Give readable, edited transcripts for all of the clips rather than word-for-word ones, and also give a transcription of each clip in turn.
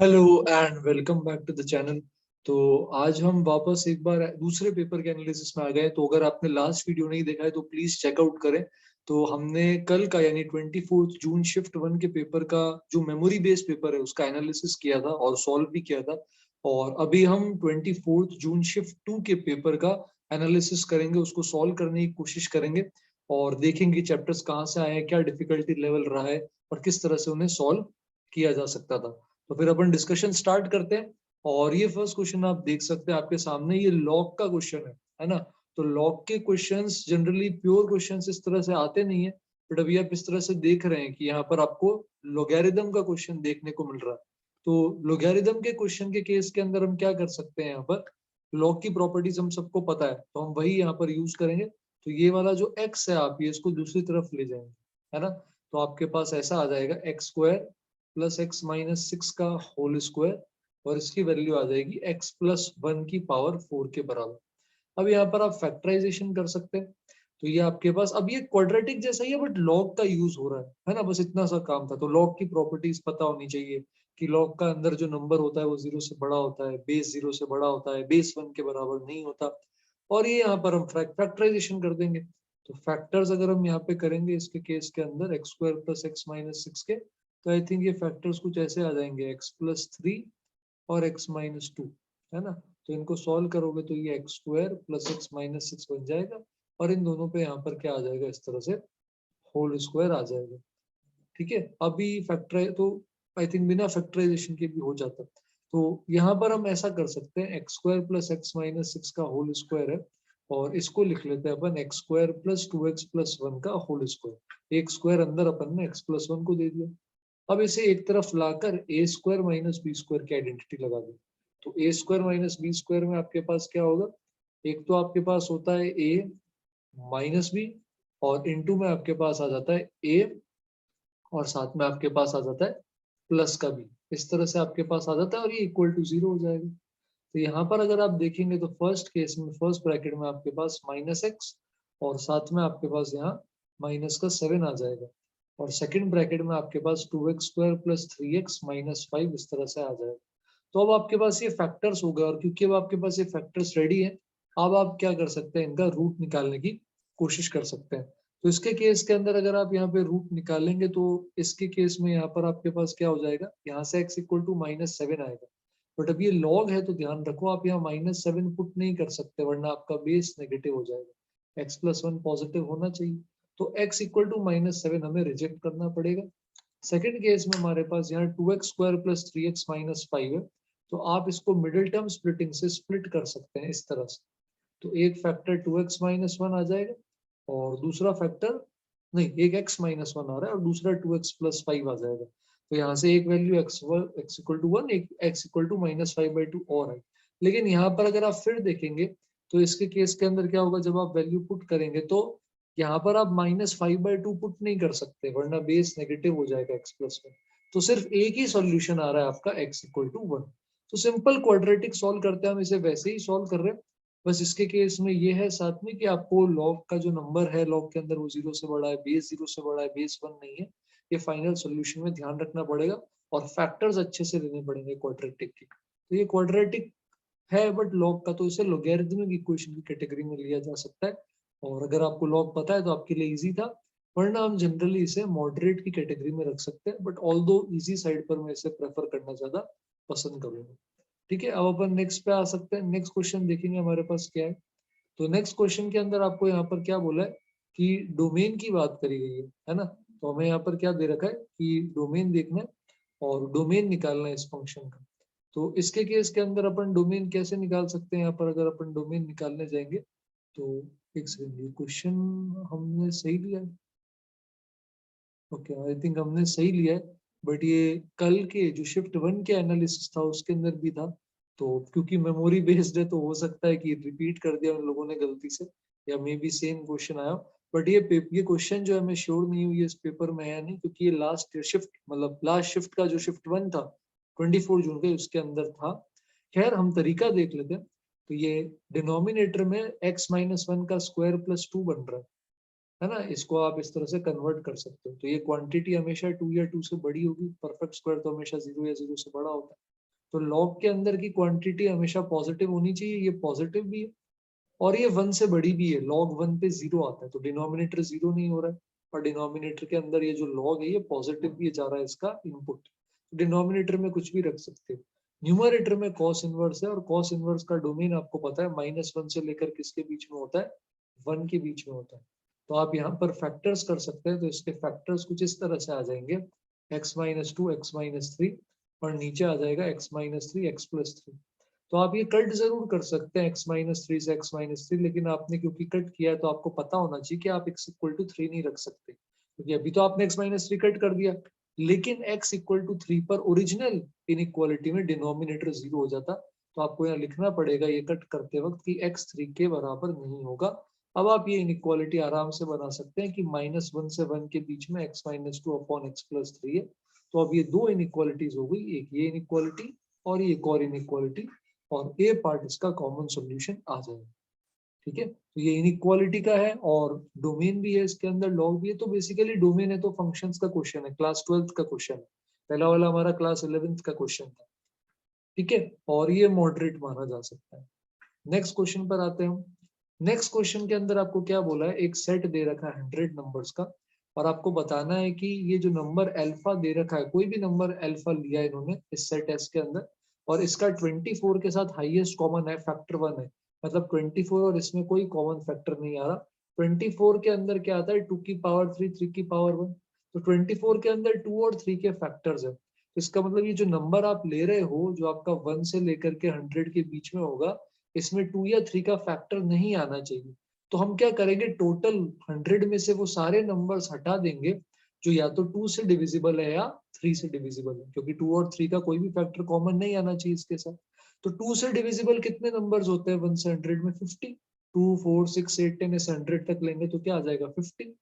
Hello and welcome back to the channel. तो आज हम वापस एक बार दूसरे पेपर के एनालिसिस में आ गए। तो अगर आपने लास्ट वीडियो नहीं देखा है तो प्लीज चेकआउट करें। तो हमने कल का यानी 24 जून शिफ्ट 1 के पेपर का जो मेमोरी बेस्ड पेपर है उसका एनालिसिस किया था और सॉल्व भी किया था। और अभी हम 24 जून शिफ्ट 2 के पेपर का एनालिसिस करेंगे, उसको सॉल्व करने की कोशिश करेंगे और देखेंगे चैप्टर्स कहाँ से आए हैं, क्या डिफिकल्टी लेवल रहा है और किस तरह से उन्हें सॉल्व किया जा सकता था। तो फिर अपन डिस्कशन स्टार्ट करते हैं। और ये फर्स्ट क्वेश्चन आप देख सकते हैं आपके सामने, ये लॉग का क्वेश्चन है ना। तो लॉग के क्वेश्चंस जनरली प्योर क्वेश्चंस इस तरह से आते नहीं है, बट अभी आप इस तरह से देख रहे हैं कि यहाँ पर आपको लोगैरिथम का क्वेश्चन देखने को मिल रहा है। तो लोगैरिथम के क्वेश्चन के केस के अंदर हम क्या कर सकते हैं, यहाँ पर लॉग की प्रॉपर्टीज हम सबको पता है तो हम वही यहाँ पर यूज करेंगे। तो ये वाला जो एक्स है आप ये इसको दूसरी तरफ ले जाएंगे, है ना। तो आपके पास ऐसा आ जाएगा x square plus x minus six का होल स्क्वायर और इसकी वैल्यू आ जाएगी एक्स प्लस वन की पावर फोर के बराबर। अब यहाँ पर आप फैक्टराइजेशन कर सकते हैं। तो ये आपके पास अब ये क्वाड्रेटिक जैसा ही है बट लॉग का यूज हो रहा है ना। बस इतना सा काम था। तो लॉग की प्रॉपर्टीज पता होनी चाहिए कि लॉग का अंदर जो नंबर होता है वो जीरो से बड़ा होता है, बेस जीरो से बड़ा होता है, बेस वन के बराबर नहीं होता। और ये यहाँ पर हम फैक्टराइजेशन कर देंगे। तो फैक्टर्स अगर हम यहाँ पे करेंगे इसके केस के अंदर x square plus x minus six के, तो आई थिंक ये फैक्टर्स कुछ ऐसे आ जाएंगे एक्स प्लस थ्री और एक्स माइनस टू, है ना। तो इनको सॉल्व करोगे तो ये x square plus x minus six बन जाएगा और इन दोनों पे यहाँ पर क्या आ जाएगा, इस तरह से होल स्क्वायर आ जाएगा। ठीक है, अभी फैक्टर तो आई थिंक बिना फैक्टराइजेशन के भी हो जाता। तो यहाँ पर हम ऐसा कर सकते हैं x square plus x minus six का होल स्क्वायर है और इसको लिख लेते हैं अपन x square plus two x plus one का होल स्क्वायर। एक स्क्वायर अंदर अपन ने एक्स प्लस वन को दे दिया। अब इसे एक तरफ लाकर ए स्क्वायर माइनस बी स्क्वायर की आइडेंटिटी लगा दो। तो ए स्क्वायर माइनस बी स्क्वायर में आपके पास क्या होगा, एक तो आपके पास होता है ए माइनस बी और इनटू में आपके पास आ जाता है ए और साथ में आपके पास आ जाता है प्लस का बी। इस तरह से आपके पास आ जाता है और ये इक्वल टू जीरो हो जाएगा। तो यहाँ पर अगर आप देखेंगे तो फर्स्ट केस में फर्स्ट ब्रैकेट में आपके पास माइनस एक्स और साथ में आपके पास यहाँ माइनस का सेवन आ जाएगा और सेकंड ब्रैकेट में आपके पास two x square plus three x minus five इस तरह से आ जाएगा। तो अब आपके पास ये फैक्टर्स हो गए और क्योंकि अब आपके पास ये फैक्टर्स रेडी है, अब आप क्या कर सकते हैं, इनका रूट निकालने की कोशिश कर सकते हैं। तो इसके केस के अंदर अगर आप यहाँ पे रूट निकालेंगे तो इसके केस में यहाँ पर आपके पास क्या हो जाएगा, यहाँ से x equal to minus seven आएगा। बट अब ये लॉग है तो ध्यान रखो आप यहाँ माइनस सेवन पुट नहीं कर सकते वरना आपका बेस नेगेटिव हो जाएगा। x प्लस वन पॉजिटिव होना चाहिए। तो x equal to minus seven हमें रिजेक्ट करना पड़ेगा। सेकेंड केस में हमारे पास यहाँ two x square plus three x minus five है। तो आप इसको मिडिल टर्म स्प्लिटिंग से स्प्लिट कर सकते हैं इस तरह से। तो एक factor two x minus one आ जाएगा और दूसरा फैक्टर नहीं, एक एक्स माइनस वन आ रहा है और दूसरा टू एक्स प्लस फाइव आ जाएगा। तो यहाँ से एक value x equal to one, एक x equal to minus five by two और है। लेकिन यहाँ पर अगर आप फिर देखेंगे तो इसके केस के अंदर क्या होगा, जब आप वैल्यू पुट करेंगे तो यहाँ पर आप minus five by to put नहीं कर सकते वरना बेस नेगेटिव हो जाएगा एक्स प्लस वन। तो सिर्फ एक ही सॉल्यूशन आ रहा है आपका एक्स इक्वल टू वन। तो सिंपल क्वाड्रेटिक सॉल्व करते हैं हम, इसे वैसे ही सॉल्व कर रहे हैं। बस इसके केस में ये है साथ में कि आपको लॉग का जो नंबर है लॉग के अंदर वो जीरो से बड़ा है, बेस जीरो से बड़ा है, बेस वन नहीं है। ये फाइनल सोल्यूशन में ध्यान रखना पड़ेगा और फैक्टर्स अच्छे से लेने पड़ेंगे क्वाड्रेटिक के। तो ये क्वाड्रेटिक है बट लॉग का तो इसे लोगैरिथमिक इक्वेशन की कैटेगरी में लिया जा सकता है। और अगर आपको लॉग पता है तो आपके लिए इजी था, वरना हम जनरली इसे मॉडरेट की कैटेगरी में रख सकते हैं। बट ऑल दो इजी साइड पर मैं इसे प्रेफर करना ज्यादा पसंद करूंगा। ठीक है, अब अपन नेक्स्ट पे आ सकते हैं। नेक्स्ट क्वेश्चन देखेंगे हमारे पास क्या है। तो नेक्स्ट क्वेश्चन के अंदर आपको यहाँ पर क्या बोला है कि डोमेन की बात करी गई है ना। तो हमें यहाँ पर क्या दे रखा है कि डोमेन देखना है और डोमेन निकालना है इस फंक्शन का। तो इसके केस के अंदर अपन डोमेन कैसे निकाल सकते हैं, यहाँ पर अगर अपन डोमेन निकालने जाएंगे तो एक सेकंड, ये क्वेश्चन हमने सही लिया है। ओके, आई थिंक हमने सही लिया है। बट ये कल के जो शिफ्ट वन के एनालिसिस था उसके अंदर भी था। तो क्योंकि मेमोरी बेस्ड है तो हो सकता है कि रिपीट कर दिया उन लोगों ने गलती से या मे बी सेम क्वेश्चन आया। बट ये क्वेश्चन जो है मैं श्योर नहीं हूँ ये इस पेपर में है नहीं, क्योंकि ये लास्ट शिफ्ट मतलब लास्ट शिफ्ट का जो शिफ्ट वन था 24 जून के उसके अंदर था। खैर हम तरीका देख लेते हैं। तो ये डिनोमिनेटर में एक्स माइनस वन का स्क्वायर प्लस टू बन रहा है, है ना, इसको आप इस तरह से कन्वर्ट कर सकते हो। तो ये क्वांटिटी हमेशा 2 या 2 से बड़ी होगी, परफेक्ट स्क्वायर तो हमेशा 0 या 0 से बड़ा होता है। तो लॉग के अंदर की क्वांटिटी हमेशा पॉजिटिव होनी चाहिए, ये पॉजिटिव भी है और ये 1 से बड़ी भी है। लॉग 1 पे 0 आता है, तो डिनोमिनेटर 0 नहीं हो रहा है, और डिनोमिनेटर के अंदर ये जो लॉग है ये पॉजिटिव भी जा रहा है इसका इनपुट। डिनोमिनेटर में कुछ भी रख सकते हो। न्यूमरेटर में कॉस इनवर्स है, और कॉस इनवर्स का डोमेन आपको पता है -1 से लेकर किसके बीच में होता है, 1 के बीच में होता है। तो आप यहाँ पर फैक्टर्स कर सकते हैं, तो इसके फैक्टर्स कुछ इस तरह से आ जाएंगे, x-2 x-3 और नीचे आ जाएगा x-3 x+3। तो आप ये कट जरूर कर सकते हैं x-3 से x-3, लेकिन आपने क्योंकि कट किया है तो आपको पता होना चाहिए कि आप x=3 नहीं रख सकते, क्योंकि अभी तो आपने x-3 कट कर दिया, लेकिन x=3 पर ओरिजिनल इनइक्वालिटी में डिनोमिनेटर 0 हो जाता। तो आपको यहाँ लिखना पड़ेगा ये कट करते वक्त कि x 3 के बराबर नहीं होगा। अब आप ये इनइक्वालिटी आराम से बना सकते हैं कि -1 से 1 के बीच में x-2 अपॉन x+3 है। तो अब ये दो इनइक्वालिटीज हो गई, एक ये इनइक्वालिटी और ये एक और इनइक्वालिटी, और ए पार्ट इसका कॉमन सॉल्यूशन आ जाएगा। ठीक है, तो ये इनइक्वालिटी का है और डोमेन भी है इसके अंदर, लॉग भी है। तो बेसिकली डोमेन है तो फंक्शंस का क्वेश्चन है, क्लास 12th का क्वेश्चन है। पहला वाला हमारा क्लास 11th का क्वेश्चन था। ठीक है, और ये मॉडरेट माना जा सकता है। नेक्स्ट क्वेश्चन पर आते हैं। नेक्स्ट क्वेश्चन के अंदर आपको क्या बोला है, एक सेट दे रखा है 100 नंबर्स का, और आपको बताना है कि ये जो नंबर अल्फा दे रखा है, कोई भी नंबर अल्फा लिया है इन्होंने इस सेट एस के अंदर, और इसका 24 के साथ हाईएस्ट कॉमन है, फैक्टर 1 है, मतलब 24 और इसमें कोई कॉमन फैक्टर नहीं आ रहा। 24 के अंदर क्या आता है, 2 की पावर 3, 3 की पावर 1। तो 24 के अंदर 2 और 3 के फैक्टर्स है। तो इसका मतलब ये जो नंबर आप ले रहे हो, जो आपका 1 से लेकर के 100 के बीच में होगा, इसमें 2 या 3 का फैक्टर नहीं आना चाहिए। तो हम क्या करेंगे, टोटल 100 में से वो सारे नंबर्स हटा देंगे जो या तो 2 से डिविजिबल है या 3 से डिविजिबल है, क्योंकि 2 और 3 का कोई भी फैक्टर कॉमन नहीं आना चाहिए इसके साथ। तो 2 से डिविजिबल कितने नंबर्स होते हैं 1 से 100 में, 50। 2 4 6 8 10 ऐसे 100 तक लेंगे तो क्या आ जाएगा, 50।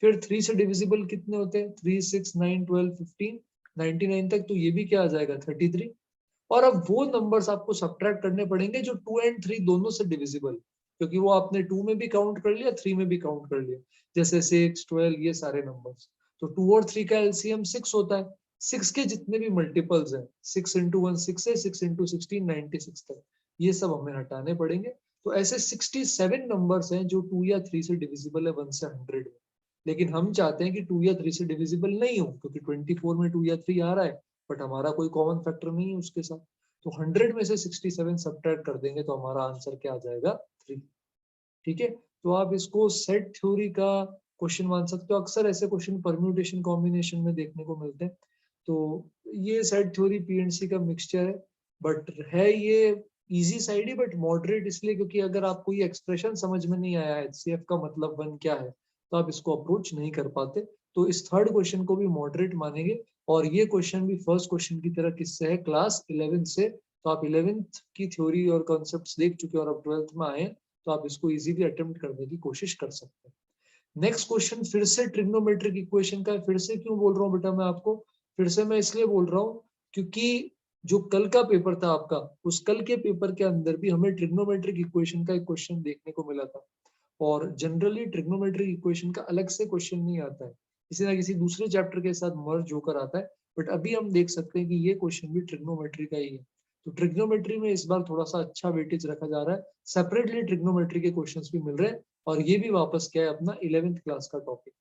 फिर 3 से डिविजिबल कितने होते हैं, 3 6 9 12 15 99 तक, तो ये भी क्या आ जाएगा, 33। और अब वो नंबर्स आपको सब्ट्रैक्ट करने पड़ेंगे जो 2 एंड 3 दोनों से डिविजिबल, क्योंकि वो आपने 2 में भी काउंट कर लिया, 3 में भी काउंट कर लिया, जैसे 6 12 ये सारे नंबर्स। तो 2 और 3 का एलसीएम 6 होता है। 6 के जितने भी मल्टीपल्स हैं, 6 into 1 6 है, 6 into 16 96 तक, ये सब हमें हटाने पड़ेंगे। तो ऐसे 67 नंबर्स हैं जो 2 या 3 से डिविजिबल है 1 से 100 में। लेकिन हम चाहते हैं कि 2 या 3 से डिविजिबल नहीं हो, क्योंकि 24 में 2 या 3 आ रहा है, बट हमारा कोई कॉमन फैक्टर नहीं है उसके साथ। तो 100 में से 67 सब्ट्रैक्ट कर देंगे तो हमारा आंसर क्या आ जाएगा, 3। ठीक है, तो आप इसको सेट थ्योरी का क्वेश्चन मान सकते हो। अक्सर ऐसे क्वेश्चन परम्यूटेशन कॉम्बिनेशन में देखने को मिलते हैं। तो ये सेट थ्योरी पीएनसी का मिक्सचर है, बट है ये easy side he, but moderate इसलिए क्योंकि अगर आपको ये एक्सप्रेशन समझ में नहीं आया एचसीएफ का मतलब 1 क्या है, तो आप इसको अप्रोच नहीं कर पाते। तो इस थर्ड क्वेश्चन को भी मॉडरेट मानेंगे, और ये क्वेश्चन भी फर्स्ट क्वेश्चन की तरह किससे है, क्लास 11 से। तो आप 11th की थ्योरी और कॉन्सेप्ट्स देख चुके हैं और अब 12th में आए, तो आप इसको इजीली अटेम्प्ट करने की कोशिश कर सकते हैं। नेक्स्ट क्वेश्चन फिर से ट्रिग्नोमेट्रिक इक्वेशन का है। फिर से क्यों बोल रहा हूँ बेटा मैं आपको, फिर से मैं इसलिए बोल रहा हूँ क्योंकि जो कल का पेपर था आपका, उस कल के पेपर के अंदर भी हमें ट्रिग्नोमेट्रिक इक्वेशन का एक क्वेश्चन देखने को मिला था। और जनरली ट्रिग्नोमेट्रिक इक्वेशन का अलग से क्वेश्चन नहीं आता है, किसी ना किसी दूसरे चैप्टर के साथ मर्ज होकर आता है। बट अभी हम देख सकते हैं कि ये क्वेश्चन भी ट्रिग्नोमेट्री का ही है। तो ट्रिग्नोमेट्री में इस बार थोड़ा सा अच्छा वेटेज रखा जा रहा है, सेपरेटली ट्रिग्नोमेट्री के क्वेश्चंस भी मिल रहे हैं, और ये भी वापस क्या है, अपना 11th क्लास का टॉपिक।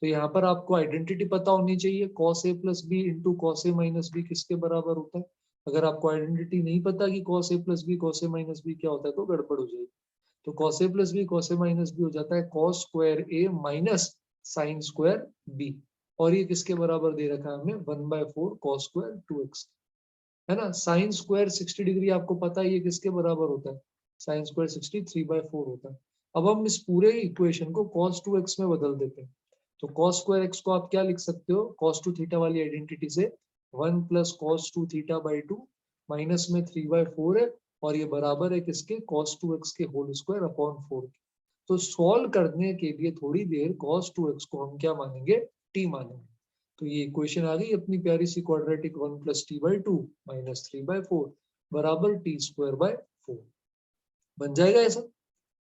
तो यहाँ पर आपको आइडेंटिटी पता होनी चाहिए, cos a plus B into cos a minus B किसके बराबर होता है। अगर आपको आइडेंटिटी नहीं पता कि cos a plus B cos a minus B क्या होता है, तो गड़बड़ हो जाएगी। तो cos a plus B cos a minus B हो जाता है cos square a minus sine square b, और ये किसके बराबर दे रखा है हमें, 1/4 cos स्क्वायर 2x, है ना। साइन स्क्वायर 60 डिग्री आपको पता है ये किसके बराबर होता है, साइन स्क्वायर 60 3/4 होता है। अब हम इस पूरे इक्वेशन को cos 2x में बदल देते हैं। तो cos स्क्वायर x को आप क्या लिख सकते हो, cos 2 थीटा वाली आइडेंटिटी से 1 plus cos 2 theta by 2 minus में 3/4 है, और ये बराबर है किसके, cos 2x के होल स्क्वायर अपॉन 4 के। तो सॉल्व करने के लिए थोड़ी देर cos 2x को हम क्या मानेंगे, t मानेंगे। तो ये इक्वेशन आ गई अपनी प्यारी सी quadratic, 1 plus t by 2 minus 3/4 बराबर टी स्क्वायर बाय 4 बन जाएगा ऐसा।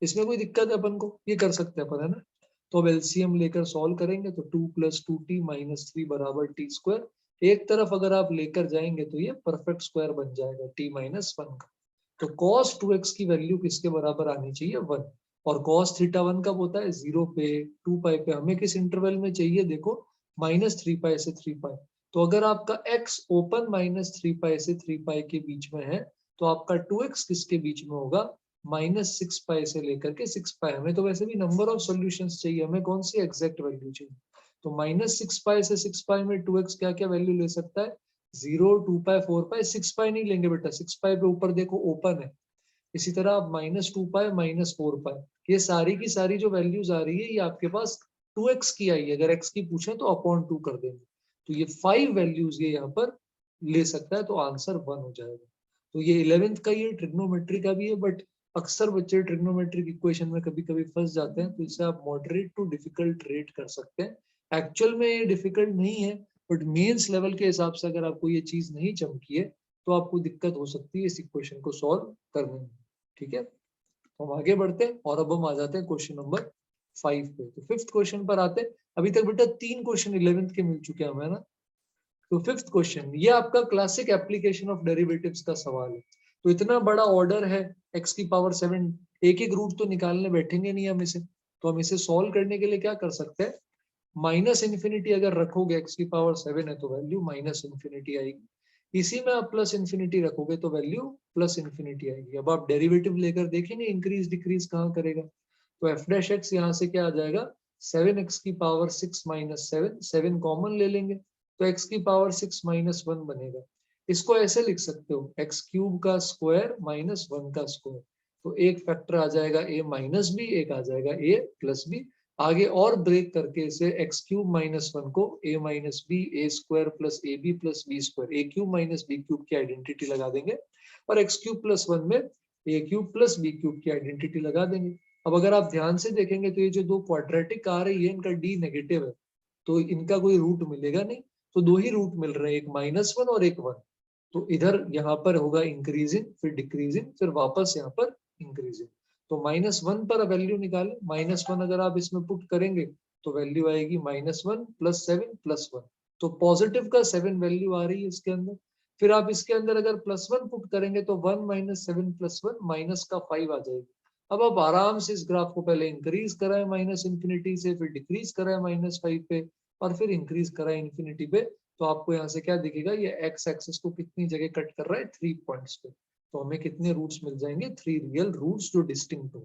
इसमें कोई दिक्कत है, अपन को ये कर सकते हैं अपन, है ना। तो अब एलसीएम लेकर सॉल्व करेंगे तो 2 + 2t - 3 = t²। एक तरफ अगर आप लेकर जाएंगे तो ये परफेक्ट स्क्वायर बन जाएगा t - 1 का। तो cos 2x की वैल्यू किसके बराबर आनी चाहिए? 1। और cos θ1 कब होता है? 0 पे, 2 पाई पे। हमें किस इंटरवल में चाहिए? देखो -3 पाई से 3 पाई। तो अगर आपका x ओपन -3 पाई से 3 पाई के बीच में है तो आपका 2x किसके बीच में होगा? -6 पाई से लेकर के 6 पाई। हमें तो वैसे भी नंबर ऑफ सॉल्यूशंस चाहिए, हमें कौन सी एग्जैक्ट वैल्यू चाहिए? तो -6 पाई से 6 पाई में 2x क्या क्या वैल्यू ले सकता है? 0, 2 पाई, 4 पाई। 6 पाई नहीं लेंगे बेटा, 6 पाई पे ऊपर देखो ओपन है। इसी तरह आप -2 पाई, -4 पाई, ये सारी की सारी जो वैल्यूज आ रही है ये आपके पास 2x की आई है। अगर x की पूछे तो अपॉन 2 कर देंगे। तो ये 5 वैल्यूज ये यहाँ पर ले सकता है, तो आंसर 1 हो जाएगा। तो ये 11th का ये ट्रिग्नोमेट्री का भी है, बट अक्सर बच्चे ट्रिग्नोमेट्रिक इक्वेशन में कभी कभी फंस जाते हैं, तो इसे आप मॉडरेट टू डिफिकल्ट रेट कर सकते हैं। एक्चुअल में ये डिफिकल्ट नहीं है, बट मेंस लेवल के हिसाब से अगर आपको ये चीज नहीं चमकी है तो आपको दिक्कत हो सकती है इस इक्वेशन को सॉल्व करने में। ठीक है, तो हम आगे बढ़ते हैं और अब हम आ जाते हैं क्वेश्चन नंबर 5 पे। तो 5th क्वेश्चन पर आते हैं। अभी तक बेटा 3 क्वेश्चन 11th के मिल चुके हैं हमें ना। तो 5th क्वेश्चन ये आपका क्लासिक एप्लीकेशन ऑफ डेरिवेटिव्स का सवाल है। तो इतना बड़ा ऑर्डर है x की पावर 7, एक एक रूट तो निकालने बैठेंगे नहीं हम इसे। तो हम इसे सॉल्व करने के लिए क्या कर सकते हैं? -∞ अगर रखोगे, x की पावर 7 है तो वैल्यू -∞ आएगी। इसी में आप +∞ रखोगे तो वैल्यू +∞ आएगी। अब आप डेरिवेटिव लेकर देखेंगे इंक्रीज डिक्रीज कहाँ करेगा। तो f डैश x यहाँ से क्या आ जाएगा? 7x की पावर 6 - 7, 7 कॉमन ले लेंगे तो x की पावर 6 - 1 बनेगा। इसको ऐसे लिख सकते हो, x³ का स्क्वायर -1 का स्क्वायर। तो एक फैक्टर आ जाएगा a माइनस बी, एक आ जाएगा a प्लस बी। आगे और ब्रेक करके इसे x³ - 1 को a - b a² plus ab plus b², a³ - b³ की आइडेंटिटी लगा देंगे और x³ + 1 में a³ प्लस b³ की आइडेंटिटी लगा देंगे। अब अगर आप ध्यान से देखेंगे तो ये जो दो क्वाड्रेटिक आ रही है इनका d नेगेटिव है, तो इनका कोई रूट मिलेगा नहीं। तो दो ही रूट मिल रहे हैं, एक -1 और एक 1। तो इधर यहाँ पर होगा इंक्रीजिंग, फिर डिक्रीजिंग, फिर वापस यहाँ पर इंक्रीजिंग। तो -1 पर वैल्यू निकालें। -1 अगर आप इसमें पुट करेंगे तो वैल्यू आएगी -1 + 7 + 1। तो पॉजिटिव का 7 वैल्यू आ रही है इसके अंदर। फिर आप इसके अंदर अगर +1 पुट करेंगे तो 1 - 7 + 1 माइनस का 5 आ जाएगी। अब आप आराम से इस ग्राफ को पहले इंक्रीज कराएं -∞ से, फिर डिक्रीज कराएं -5 पे, और फिर इंक्रीज कराएं इन्फिनिटी पे। तो आपको यहाँ से क्या दिखेगा? ये एक्स एक्सिस को कितनी जगह कट कर रहा है? 3 पॉइंट्स पे। तो हमें कितने रूट्स मिल जाएंगे? 3 रियल रूट्स जो डिस्टिंक्ट हो।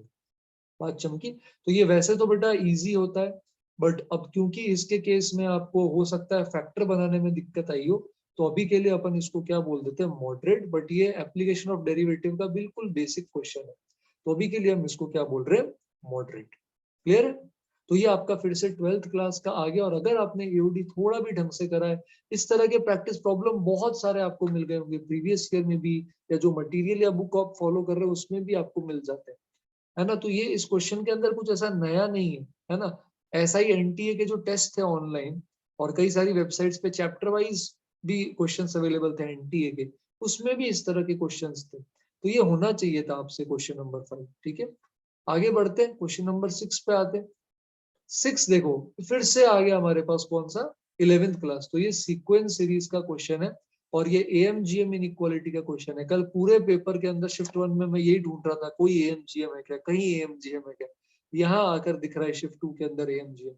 बात चमकी। तो ये वैसे तो बेटा इजी होता है, बट अब क्योंकि इसके केस में आपको हो सकता है फैक्टर बनाने में दिक्कत आई हो, तो अभी के लिए अपन इसको क्या बोल देते हैं? मॉडरेट। बट ये एप्लीकेशन ऑफ डेरिवेटिव का बिल्कुल बेसिक क्वेश्चन है, तो अभी के लिए हम इसको क्या बोल रहे हैं? मॉडरेट। क्लियर है? तो ये आपका फिर से 12th क्लास का आ गया। और अगर आपने एओडी थोड़ा भी ढंग से करा है, इस तरह के प्रैक्टिस प्रॉब्लम बहुत सारे आपको मिल गए होंगे प्रीवियस ईयर में भी, या जो मटेरियल या बुक आप फॉलो कर रहे हो उसमें भी आपको मिल जाते हैं, है ना। तो ये इस क्वेश्चन के अंदर कुछ ऐसा नया नहीं है ना। ऐसा ही एनटीए के जो टेस्ट थे ऑनलाइन और कई सारी वेबसाइट्स पे चैप्टर वाइज भी क्वेश्चंस अवेलेबल थे एनटीए के, उसमें भी इस तरह के क्वेश्चंस थे। तो ये होना चाहिए था आपसे क्वेश्चन नंबर 5। ठीक है, आगे बढ़ते हैं, क्वेश्चन नंबर 6 पे आते हैं। 6 देखो फिर से आ गया हमारे पास, कौन सा? 11th class. तो ये सीक्वेंस सीरीज का क्वेश्चन है और ये एएमजीएम इनइक्वालिटी का क्वेश्चन है। कल पूरे पेपर के अंदर शिफ्ट 1 में मैं यही ढूंढ रहा था, कोई एएमजीएम है क्या, कहीं एएमजीएम है क्या। यहाँ आकर दिख रहा है शिफ्ट 2 के अंदर एएमजीएम।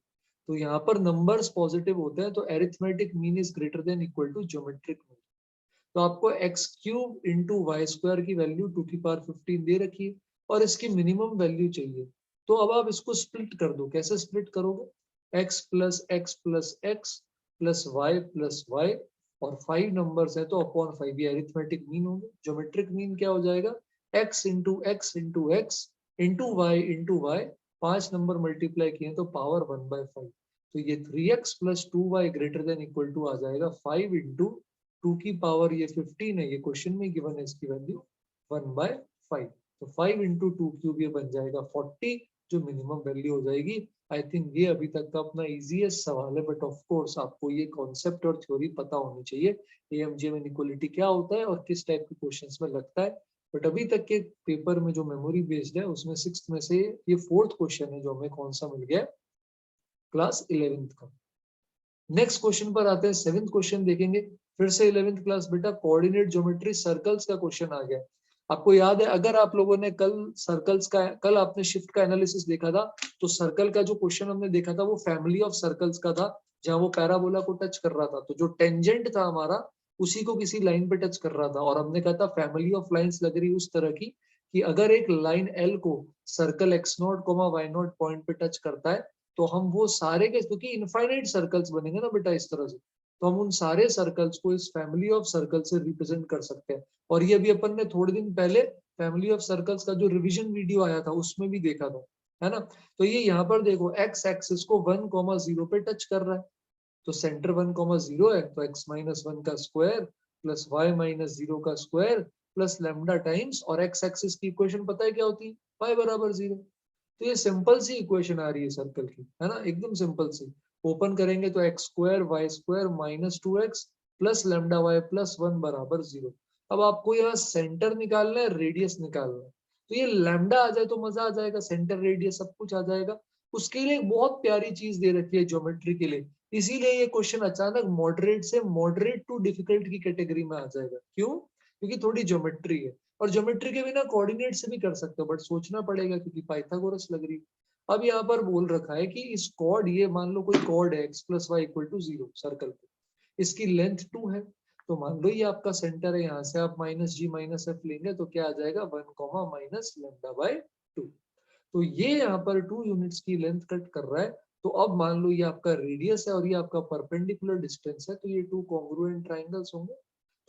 तो यहाँ पर नंबर्स पॉजिटिव होते हैं तो arithmetic mean is greater than equal to geometric mean. तो आपको x³ × y² की वैल्यू 2⁵15 दे रखी है और इसकी मिनिमम वैल्यू चाहिए। तो अब आप इसको स्प्लिट कर दो। कैसे स्प्लिट करोगे? x + x + x + y + y, और 5 नंबर्स है तो अपॉन 5, ये अरिथमेटिक मीन होंगे। ज्योमेट्रिक मीन क्या हो जाएगा? x × x × x × y × y, 5 number multiply किए तो पावर 1/5। तो ये 3x + 2y > आ जाएगा 5 × 2 की पावर ये 15 है, ये क्वेश्चन में गिवन है, इसकी वैल्यू 1/5। तो 5 × 2³ ये बन जाएगा 40, जो मिनिमम वैल्यू हो जाएगी। आई थिंक ये अभी तक का अपना इजीएस्ट सवाल है, बट ऑफ कोर्स आपको ये कॉन्सेप्ट और थ्योरी पता होनी चाहिए, एएमजीएम इनइक्वालिटी क्या होता है और किस टाइप के क्वेश्चंस में लगता है। बट अभी तक के पेपर में जो मेमोरी बेस्ड है उसमें 6th में से ये 4th क्वेश्चन है जो हमें कौन सा मिल गया? क्लास 11th का। नेक्स्ट क्वेश्चन पर आते हैं, 7th क्वेश्चन देखेंगे। फिर से 11th क्लास बेटा कोऑर्डिनेट ज्योमेट्री सर्कल्स का क्वेश्चन आ गया। आपको याद है, अगर आप लोगों ने कल आपने शिफ्ट का एनालिसिस देखा था, तो सर्कल का जो क्वेश्चन हमने देखा था वो फैमिली ऑफ सर्कल्स का था, जहां वो पैराबोला को टच कर रहा था। तो जो टेंजेंट था हमारा, उसी को किसी लाइन पे टच कर रहा था, और हमने कहा था फैमिली ऑफ लाइंस लग रही उस तरह की कि अगर एक लाइन एल को सर्कल x0, y0 पॉइंट पे टच करता है, तो हम वो सारे के, क्योंकि इनफाइनाइट सर्कल्स बनेंगे ना बेटा इस तरह से, तो हम उन सारे सर्कल्स को इस फैमिली ऑफ सर्कल से रिप्रेजेंट कर सकते हैं। और ये भी अपन ने थोड़े दिन पहले फैमिली ऑफ सर्कल्स का जो रिवीजन वीडियो आया था उसमें भी देखा था, है ना। तो ये यहाँ पर देखो एक्स एक्सिस को 1,0 पे टच कर रहा है, तो सेंटर 1,0 है, तो x माइनस 1 का स्क्वायर प्लस y माइनस 0 का स्क्वायर प्लस लैम्डा टाइम्स, और x एक्सिस की इक्वेशन पता है क्या होती है, y बराबर 0। तो ये सिंपल सी इक्वेशन आ रही है सर्कल की, है ना, एकदम सिंपल सी। ओपन करेंगे तो X square Y square minus 2x plus lambda Y plus 1 बराबर 0। अब आपको यहाँ सेंटर निकालना है, रेडियस निकालना है, तो ये लैम्डा आ जाए तो मजा आ जाएगा, सेंटर रेडियस सब कुछ आ जाएगा। उसके लिए एक बहुत प्यारी चीज दे रखी है ज्योमेट्री के लिए, इसीलिए ये क्वेश्चन अचानक मॉडरेट से मॉडरेट टू डिफिकल्ट की कैटेगरी में आ जाएगा। क्यों? क्योंकि थोड़ी ज्योमेट्री है, और ज्योमेट्री के बिना कोऑर्डिनेट से भी कर सकते हो, बट सोचना पड़ेगा क्योंकि पाइथागोरस लग रही है। अब यहाँ पर बोल रखा है कि इस कॉर्ड, ये मान लो कोई कॉर्ड है x plus Y equal to 0 circle पे, इसकी लेंथ 2 है, तो मान लो ये आपका सेंटर है, यहाँ से आप माइनस जी माइनस एफ लेंगे तो क्या आ जाएगा 1 माइनस लेमडा बाय 2। तो ये यहाँ पर 2 यूनिट्स की लेंथ कट कर रहा है। तो अब मान लो ये आपका रेडियस है और ये आपका परपेंडिकुलर डिस्टेंस है, तो ये 2 कॉन्ग्रुएंट ट्राइंगल्स होंगे।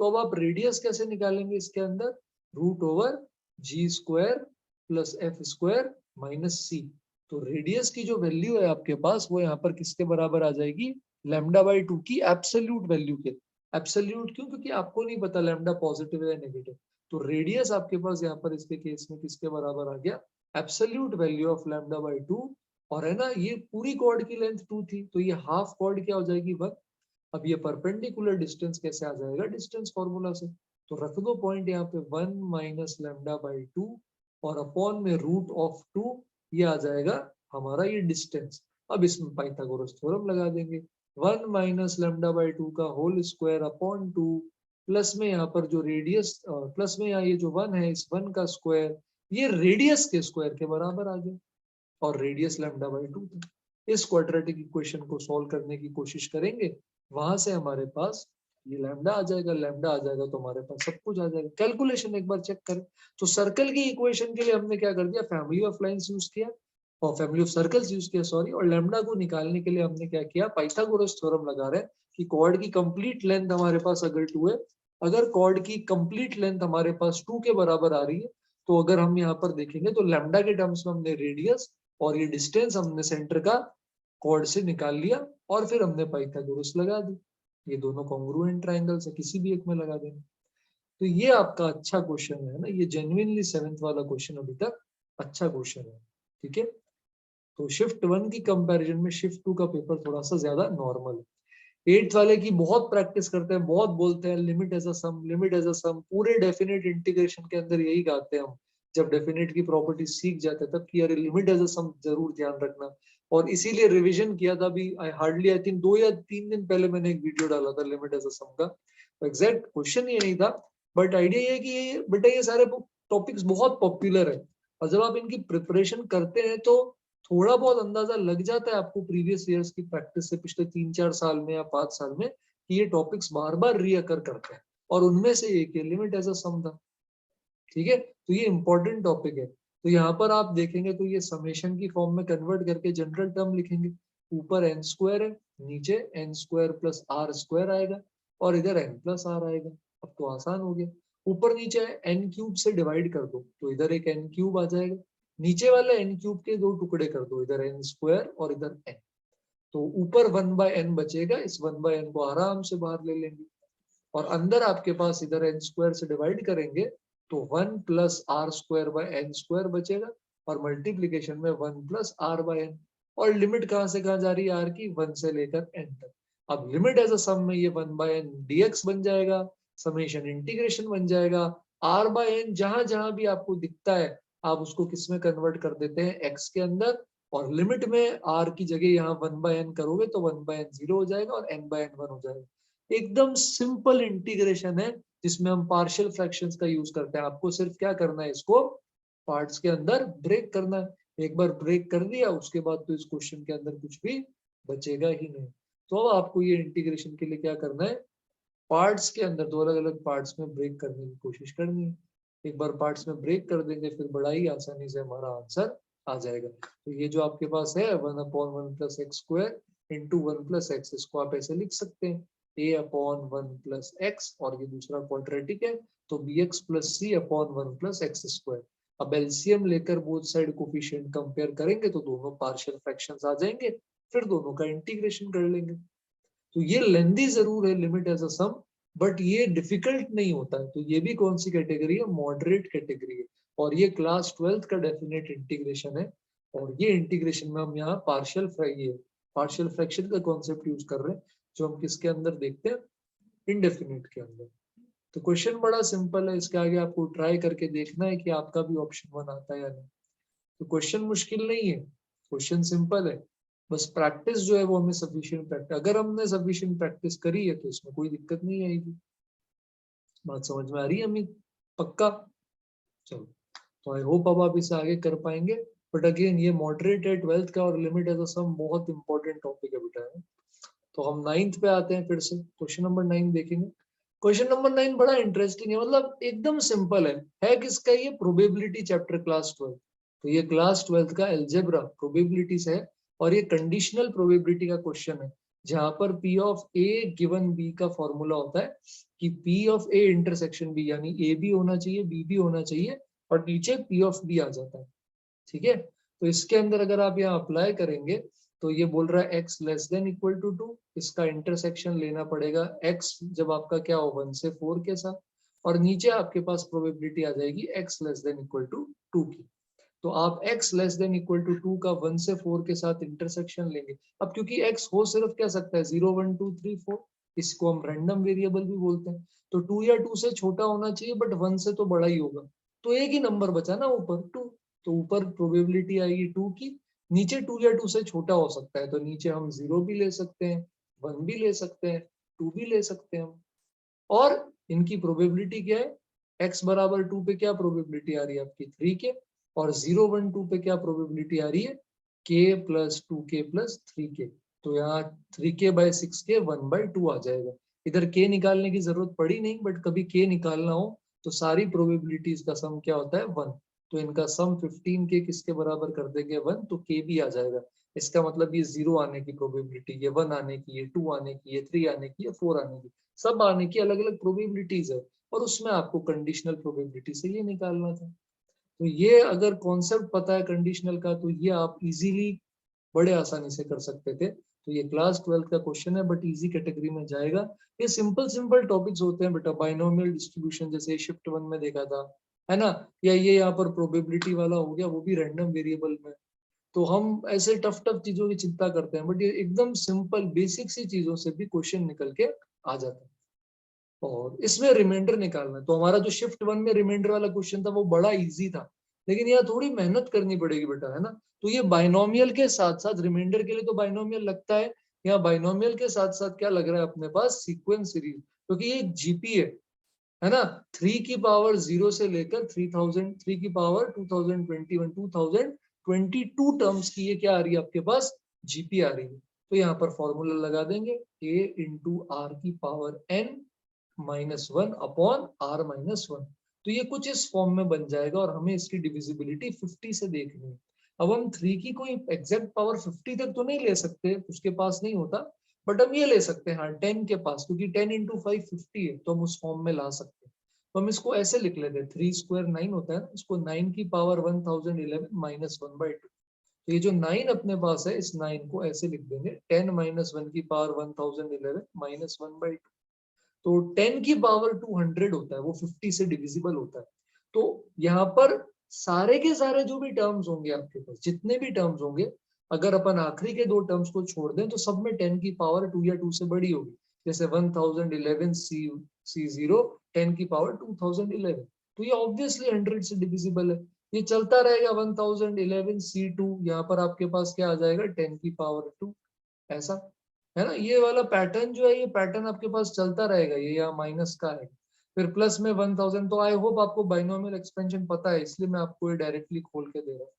तो अब आप रेडियस कैसे निकालेंगे इसके अंदर, root over g square plus f square minus c. तो रेडियस की जो वैल्यू है आपके पास, वो यहाँ पर किसके बराबर आ जाएगी, लैम्डा बाई 2 की एब्सोल्यूट वैल्यू के। एब्सोल्यूट क्यों? क्योंकि आपको नहीं पता लैम्डा पॉजिटिव है या नेगेटिव। तो रेडियस आपके पास यहाँ पर इसके केस में किसके बराबर आ गया, absolute value of lambda by 2। और है ना, ये पूरी कॉर्ड की लेंथ 2 थी, तो ये हाफ कॉर्ड क्या हो जाएगी 1। अब ये परपेंडिकुलर डिस्टेंस कैसे आ जाएगा, डिस्टेंस फॉर्मूला से। तो रख दो पॉइंट यहाँ पे 1 माइनस लैम्डा बाई 2 और अपॉन में रूट ऑफ 2, ये आ जाएगा हमारा ये डिस्टेंस। अब इसमें पाइथागोरस थ्योरम लगा देंगे, 1 माइनस लैम्डा बाई 2 का होल स्क्वायर अपॉन 2 प्लस में यहाँ पर जो रेडियस, प्लस में यहाँ ये जो 1 है, इस 1 का स्क्वायर, ये रेडियस के स्क्वायर के बराबर आ गया, और रेडियस लैम्डा बाई 2 था। इस क्वाड्रेटिक इक्वेशन को सॉल्व करने की कोशिश करेंगे, वहां से हमारे पास ये लैम्डा आ जाएगा, लैम्डा आ जाएगा तो हमारे पास सब कुछ आ जाएगा। कैलकुलेशन एक बार चेक करें, तो सर्कल की इक्वेशन के लिए हमने क्या कर दिया, फैमिली ऑफ लाइंस यूज किया और फैमिली ऑफ सर्कल्स यूज किया, सॉरी, और लैम्डा को निकालने के लिए हमने क्या किया, पाइथागोरस थ्योरम लगा रहे हैं कि कॉर्ड की कंप्लीट लेंथ हमारे पास अगर 2 है, अगर कॉर्ड की कंप्लीट लेंथ हमारे पास 2 के बराबर आ रही है, तो अगर हम यहाँ पर देखेंगे तो लैम्डा के टर्म्स में हमने रेडियस और ये डिस्टेंस हमने सेंटर का कॉर्ड से निकाल लिया, और फिर हमने पाइथागोरस लगा दी। ये दोनों कॉन्ग्रुएंट ट्राइंगल्स है, किसी भी एक में लगा देना। तो ये आपका अच्छा क्वेश्चन है ना, ये जेन्युइनली 7th वाला क्वेश्चन अभी तक अच्छा क्वेश्चन है, ठीक है। तो शिफ्ट 1 की कंपैरिजन में शिफ्ट 2 का पेपर थोड़ा सा ज्यादा नॉर्मल है। 8th वाले की बहुत प्रैक्टिस करते हैं, बहुत बोलते हैं limit as a sum, limit as a sum, पूरे डेफिनेट इंटीग्रेशन के अंदर यही गाते हैं हम, जब डेफिनेट की प्रॉपर्टी सीख जाते हैं तब कि अरे लिमिट एज अ सम जरूर ध्यान रखना। और इसीलिए रिवीजन किया था अभी, आई थिंक 2 या 3 दिन पहले मैंने एक वीडियो डाला था लिमिट एज अ सम का। एग्जैक्ट क्वेश्चन ये नहीं था, बट आइडिया ये है कि ये बेटा ये सारे टॉपिक्स बहुत पॉपुलर है, और जब आप इनकी प्रिपरेशन करते हैं तो थोड़ा बहुत अंदाजा लग जाता है आपको प्रीवियस ईयर्स की प्रैक्टिस से, पिछले 3-4 साल में या 5 साल में, कि ये टॉपिक्स बार बार रीअकर करते हैं, और उनमें से एक लिमिट एज अ सम था, ठीक है। तो ये इंपॉर्टेंट टॉपिक है। तो यहाँ पर आप देखेंगे तो ये समेशन की फॉर्म में कन्वर्ट करके जनरल टर्म लिखेंगे, ऊपर एन स्क्वायर है, नीचे N square plus R square आएगा, और इधर एन प्लस आर आएगा। अब तो आसान हो गया, ऊपर नीचे एन क्यूब से डिवाइड कर दो तो इधर एक एन क्यूब आ जाएगा, नीचे वाले एन क्यूब के 2 टुकड़े कर दो, इधर एन स्क्वायर और इधर एन, तो ऊपर 1/n बचेगा, इस 1/n को आराम से बाहर ले लेंगे, और अंदर आपके पास इधर एन स्क्वायर से डिवाइड करेंगे तो 1 plus R square by N square बचेगा, और मल्टीप्लीकेशन में 1 प्लस आर बाय एन। और लिमिट कहां से कहां जा रही है आर की, 1 से लेकर एन तक। अब लिमिट एज अ सम में ये 1/n dx बन जाएगा, समेशन इंटीग्रेशन बन जाएगा, आर बाय एन जहां जहां भी आपको दिखता है आप उसको किस में कन्वर्ट कर देते हैं, एक्स के अंदर, और लिमिट में r की जगह यहाँ 1/n करोगे तो 1/n 0 हो जाएगा और n/n 1 हो जाएगा। एकदम सिंपल इंटीग्रेशन है जिसमें हम पार्शियल फ्रैक्शंस का यूज करते हैं। आपको सिर्फ क्या करना है, इसको पार्ट्स के अंदर ब्रेक करना है। एक बार ब्रेक कर दिया उसके बाद तो इस क्वेश्चन के अंदर कुछ भी बचेगा ही नहीं। तो अब आपको ये इंटीग्रेशन के लिए क्या करना है, पार्ट्स के अंदर दो अलग अलग पार्ट्स में ब्रेक करने की कोशिश करनी है। एक बार पार्ट्स में ब्रेक कर देंगे फिर बड़ा ही आसानी से हमारा आंसर आ जाएगा। तो ये जो आपके पास है 1/1 plus x square into 1 plus x, इसको आप ऐसे लिख सकते हैं a/1 प्लस एक्स, और ये दूसरा क्वाड्रेटिक है तो bx plus c/1 plus x square. अब एलसीएम लेकर बोथ साइड कोफिशिएंट कंपेयर करेंगे तो दोनों पार्शियल फ्रैक्शंस आ जाएंगे, फिर दोनों का इंटीग्रेशन कर लेंगे। तो ये लेंदी जरूर है limit as a sum, but ये डिफिकल्ट नहीं होता है। तो ये भी कौन सी कैटेगरी है, मॉडरेट कैटेगरी है, और ये क्लास 12th का डेफिनेट इंटीग्रेशन है। और ये इंटीग्रेशन में हम यहाँ पार्शियल फ्रैक्शन का कॉन्सेप्ट यूज कर रहे हैं, जो हम किसके अंदर देखते हैं, इंडेफिनिट के अंदर। तो क्वेश्चन बड़ा सिंपल है, इसके आगे आपको ट्राई करके देखना है कि आपका भी ऑप्शन 1 आता है या नहीं। तो क्वेश्चन मुश्किल नहीं है, क्वेश्चन सिंपल है, बस प्रैक्टिस जो है वो हमें सफिशिएंट प्रैक्टिस, अगर हमने सफिशिएंट प्रैक्टिस करी है तो इसमें कोई दिक्कत नहीं आएगी। बात समझ में आ रही है अमित, पक्का? चलो, तो आई होप अब आप इसे आगे कर पाएंगे। बट अगेन ये मॉडरेट है 12th का, और लिमिट एज अ सम बहुत इंपॉर्टेंट टॉपिक है बेटा है। तो हम 9th पे आते हैं, फिर से क्वेश्चन नंबर 9 देखेंगे। क्वेश्चन नंबर 9 बड़ा इंटरेस्टिंग है, मतलब एकदम सिंपल है किसका, ये प्रोबेबिलिटी चैप्टर क्लास 12। तो ये क्लास 12th का अलजेब्रा प्रोबेबिलिटीज है, और ये कंडीशनल प्रोबेबिलिटी का क्वेश्चन है, जहां पर P of A given B का फॉर्मूला होता है कि P of A intersection B, यानी A भी होना चाहिए B भी होना चाहिए, और नीचे P ऑफ B आ जाता है। ठीक है, तो इसके अंदर अगर आप यहाँ अप्लाई करेंगे तो ये बोल रहा है x less than equal to 2, इसका इंटरसेक्शन लेना पड़ेगा x जब आपका क्या हो 1 से 4 के साथ, और नीचे आपके पास प्रोबेबिलिटी आ जाएगी x less than equal to 2 की। तो आप x less than equal to 2 का 1 से 4 के साथ इंटरसेक्शन लेंगे। अब क्योंकि x हो सिर्फ क्या सकता है 0 1 2 3 4, इसको हम रैंडम वेरिएबल भी बोलते हैं, तो 2 या 2 से छोटा होना चाहिए, बट 1 से तो बड़ा ही होगा। तो एक ही नंबर बचा ना ऊपर 2, तो ऊपर प्रोबेबिलिटी आएगी 2 की, नीचे 2 या 2 से छोटा हो सकता है, तो नीचे हम 0 भी ले सकते हैं, 1 भी ले सकते हैं, 2 भी ले सकते हैं हम। और इनकी प्रोबेबिलिटी क्या है, x बराबर 2 पे क्या प्रोबेबिलिटी आ रही है आपकी 3 के, और 0 1 2 पे क्या प्रोबेबिलिटी आ रही है k plus 2k plus 3k। तो यहाँ 3k बाय 6k 1/2 आ जाएगा। इधर k निकालने की जरूरत पड़ी नहीं, बट कभी k निकालना हो तो सारी प्रोबेबिलिटीज का सम क्या होता है 1। तो इनका सम 15k किसके बराबर कर देंगे 1, तो k भी आ जाएगा। इसका मतलब ये 0 आने की प्रोबेबिलिटी, ये 1 आने की, ये 2 आने की, ये 3 आने की, ये 4 आने की, सब आने की अलग अलग प्रोबेबिलिटीज है, और उसमें आपको कंडीशनल प्रोबेबिलिटी से ये निकालना था। तो ये अगर कॉन्सेप्ट पता है कंडीशनल का तो ये आप इजीली बड़े आसानी से कर सकते थे। तो ये क्लास 12th का क्वेश्चन है, बट इजी कैटेगरी में जाएगा। ये सिंपल सिंपल टॉपिक्स होते हैं बेटा, बाइनोमियल डिस्ट्रीब्यूशन जैसे शिफ्ट 1 में देखा था, है ना, या ये यहाँ पर प्रोबेबिलिटी वाला हो गया, वो भी रैंडम वेरिएबल में। तो हम ऐसे टफ टफ चीजों की चिंता करते हैं, बट ये एकदम सिंपल बेसिक सी चीजों से भी क्वेश्चन निकल के आ जाता है। और इसमें रिमाइंडर निकालना है, तो हमारा जो शिफ्ट 1 में रिमाइंडर वाला क्वेश्चन था वो बड़ा इजी था, लेकिन यहाँ थोड़ी मेहनत करनी पड़ेगी बेटा, है ना। तो ये बाइनोमियल के साथ साथ रिमाइंडर के लिए तो बाइनोमियल लगता है, यहाँ बाइनोमियल के साथ साथ क्या लग रहा है अपने पास, सीक्वेंस सीरीज, क्योंकि ये जीपी है ना। 3 की पावर 0 से लेकर 3000, 3 की पावर 2021 2022 टर्म्स की ये क्या आ रही है आपके पास, जीपी आ रही है। तो यहाँ पर फॉर्मूला लगा देंगे a इंटू आर की पावर n -1 अपॉन r -1। तो ये कुछ इस फॉर्म में बन जाएगा, और हमें इसकी डिविजिबिलिटी 50 से देखनी है। अब हम 3 की कोई एग्जैक्ट पावर 50 तक तो नहीं ले सकते, उसके पास नहीं होता, बट हम ये ले सकते हैं हाँ 10 के पास, क्योंकि 10 इंटू 5 50 है, तो हम उस फॉर्म में ला सकते हैं। तो हम इसको ऐसे लिख लेते हैं, 3 स्क्वायर 9 होता है ना, इसको 9 की पावर 1011 -1/2। तो ये जो 9 अपने पास है, इस 9 को ऐसे लिख देंगे 10 -1 की पावर 1011 -1/2। तो 10 की पावर 200 होता है, वो 50 से डिविजिबल होता है। तो यहाँ पर सारे के सारे जो भी टर्म्स होंगे आपके पास, जितने भी टर्म्स होंगे, अगर अपन आखिरी के 2 टर्म्स को छोड़ दें तो सब में 10 की पावर 2 या 2 से बड़ी होगी। जैसे 1011 C0 10 की पावर 2011, तो ये ऑब्वियसली 100 से डिविजिबल है। ये चलता रहेगा 1011 C2, यहाँ पर आपके पास क्या आ जाएगा 10 की पावर 2, ऐसा है ना। ये वाला पैटर्न जो है, ये पैटर्न आपके पास चलता रहेगा, ये यहाँ माइनस का है, फिर प्लस में 1000। तो आई होप आपको बाइनोमियल एक्सपेंशन पता है, इसलिए मैं आपको ये डायरेक्टली खोल के दे रहा हूँ।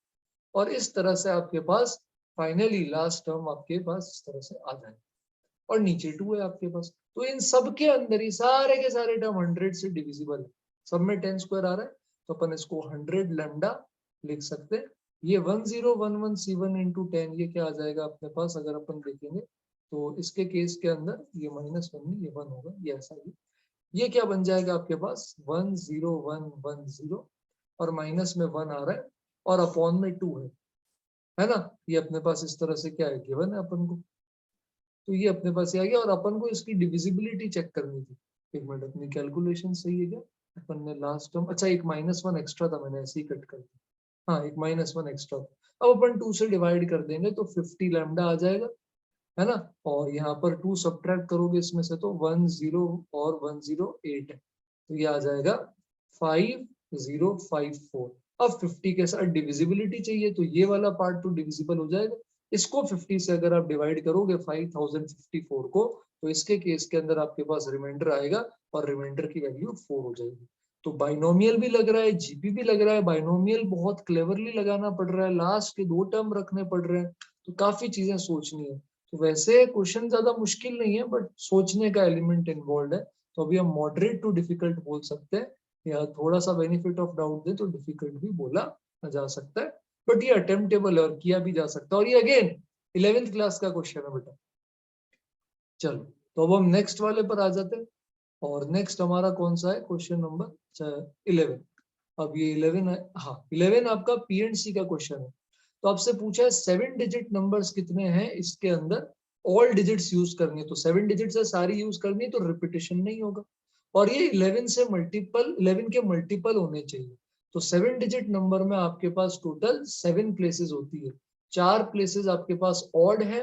और इस तरह से आपके पास फाइनली लास्ट टर्म आपके पास इस तरह से आ जाए, और नीचे 2 है आपके पास। तो इन सब के अंदर ही सारे के सारे टर्म 100 से डिविजिबल है, सब में 10 स्क्वायर आ रहा है, तो अपन इसको 100 लैम्डा लिख सकते हैं। ये 1011 C1 इंटू 10, ये क्या आ जाएगा अपने पास, अगर अपन देखेंगे तो इसके केस के अंदर ये -1 ये 1 होगा, ये ऐसा ही। ये क्या बन जाएगा आपके पास 10110, और माइनस में 1 आ रहा है, और अपॉन में 2 है ना। ये अपने पास इस तरह से क्या है, गिवन है अपन को। तो ये अपने पास आ गया, और अपन को इसकी डिविजिबिलिटी चेक करनी थी। एक मिनट, अपनी कैलकुलेशन सही है क्या? अपन ने लास्ट टर्म, अच्छा एक -1 एक्स्ट्रा था, मैंने ऐसे ही कट कर दिया। हाँ, एक -1 एक्स्ट्रा था। अब अपन 2 से डिवाइड कर देंगे तो 50 लैम्डा आ जाएगा, है ना। और यहाँ पर 2 सब्ट्रैक्ट करोगे इसमें से तो 10 और 108 है, तो ये आ जाएगा 5054। अब 50 के साथ डिविजिबिलिटी चाहिए, तो ये वाला पार्ट तो डिविजिबल हो जाएगा। इसको 50 से अगर आप डिवाइड करोगे 5054 को, तो इसके केस के अंदर आपके पास रिमाइंडर आएगा, और रिमाइंडर की वैल्यू 4 हो जाएगी। तो बाइनोमियल भी लग रहा है, जीपी भी लग रहा है, बाइनोमियल बहुत क्लेवरली लगाना पड़ रहा है, लास्ट के 2 टर्म रखने पड़ रहे हैं, तो काफी चीजें सोचनी है। तो वैसे क्वेश्चन ज्यादा मुश्किल नहीं है, बट सोचने का एलिमेंट इन्वॉल्व है। तो अभी हम मॉडरेट टू डिफिकल्ट बोल सकते हैं, या थोड़ा सा बेनिफिट ऑफ डाउट दे तो डिफिकल्ट भी बोला जा सकता है, बट ये अटेम्प्टेबल है और किया भी जा सकता है। और ये अगेन 11th क्लास का क्वेश्चन है बेटा। चलो, तो अब हम नेक्स्ट वाले पर आ जाते हैं, और नेक्स्ट हमारा कौन सा है, क्वेश्चन नंबर 11। अब ये 11 है, हाँ 11 आपका पीएनसी का क्वेश्चन है। तो आपसे पूछा है 7 डिजिट नंबर्स कितने हैं इसके अंदर, ऑल डिजिट्स यूज करनी है, तो 7 डिजिट्स है सारी यूज करनी है, तो रिपीटेशन नहीं होगा। और ये 11 से मल्टीपल, 11 के मल्टीपल होने चाहिए। तो 7 डिजिट नंबर में आपके पास टोटल 7 प्लेसेस होती है, 4 प्लेसेस आपके पास ऑड है,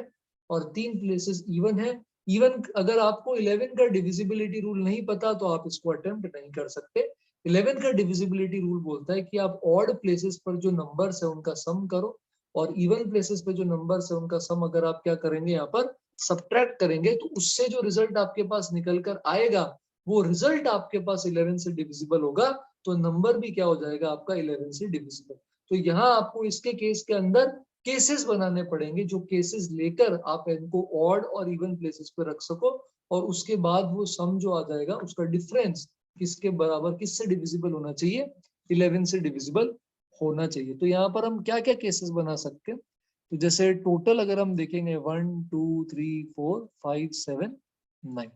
और 3 प्लेसेस इवन है। इवन अगर आपको 11 का डिविजिबिलिटी रूल नहीं पता, तो आप इसको अटेम्प्ट नहीं कर सकते। 11 का डिविजिबिलिटी रूल बोलता है कि आप ऑड प्लेसेस पर जो नंबर्स है उनका सम करो, और इवन प्लेसेस पे जो नंबर्स है उनका सम अगर आप क्या करेंगे, यहाँ पर सब्ट्रैक्ट करेंगे, तो उससे जो रिजल्ट आपके पास निकल कर आएगा, वो रिजल्ट आपके पास 11 से डिविजिबल होगा, तो नंबर भी क्या हो जाएगा आपका 11 से डिविजिबल। तो यहाँ आपको इसके केस के अंदर केसेस बनाने पड़ेंगे, जो केसेस लेकर आप इनको ऑड और इवन प्लेसेस पे रख सको, और उसके बाद वो सम जो आ जाएगा उसका डिफरेंस किसके बराबर, किससे डिविजिबल होना चाहिए, 11 से डिविजिबल होना चाहिए। तो यहाँ पर हम क्या क्या केसेस बना सकते हैं, तो जैसे टोटल अगर हम देखेंगे 1 2 3 4 5 7 9,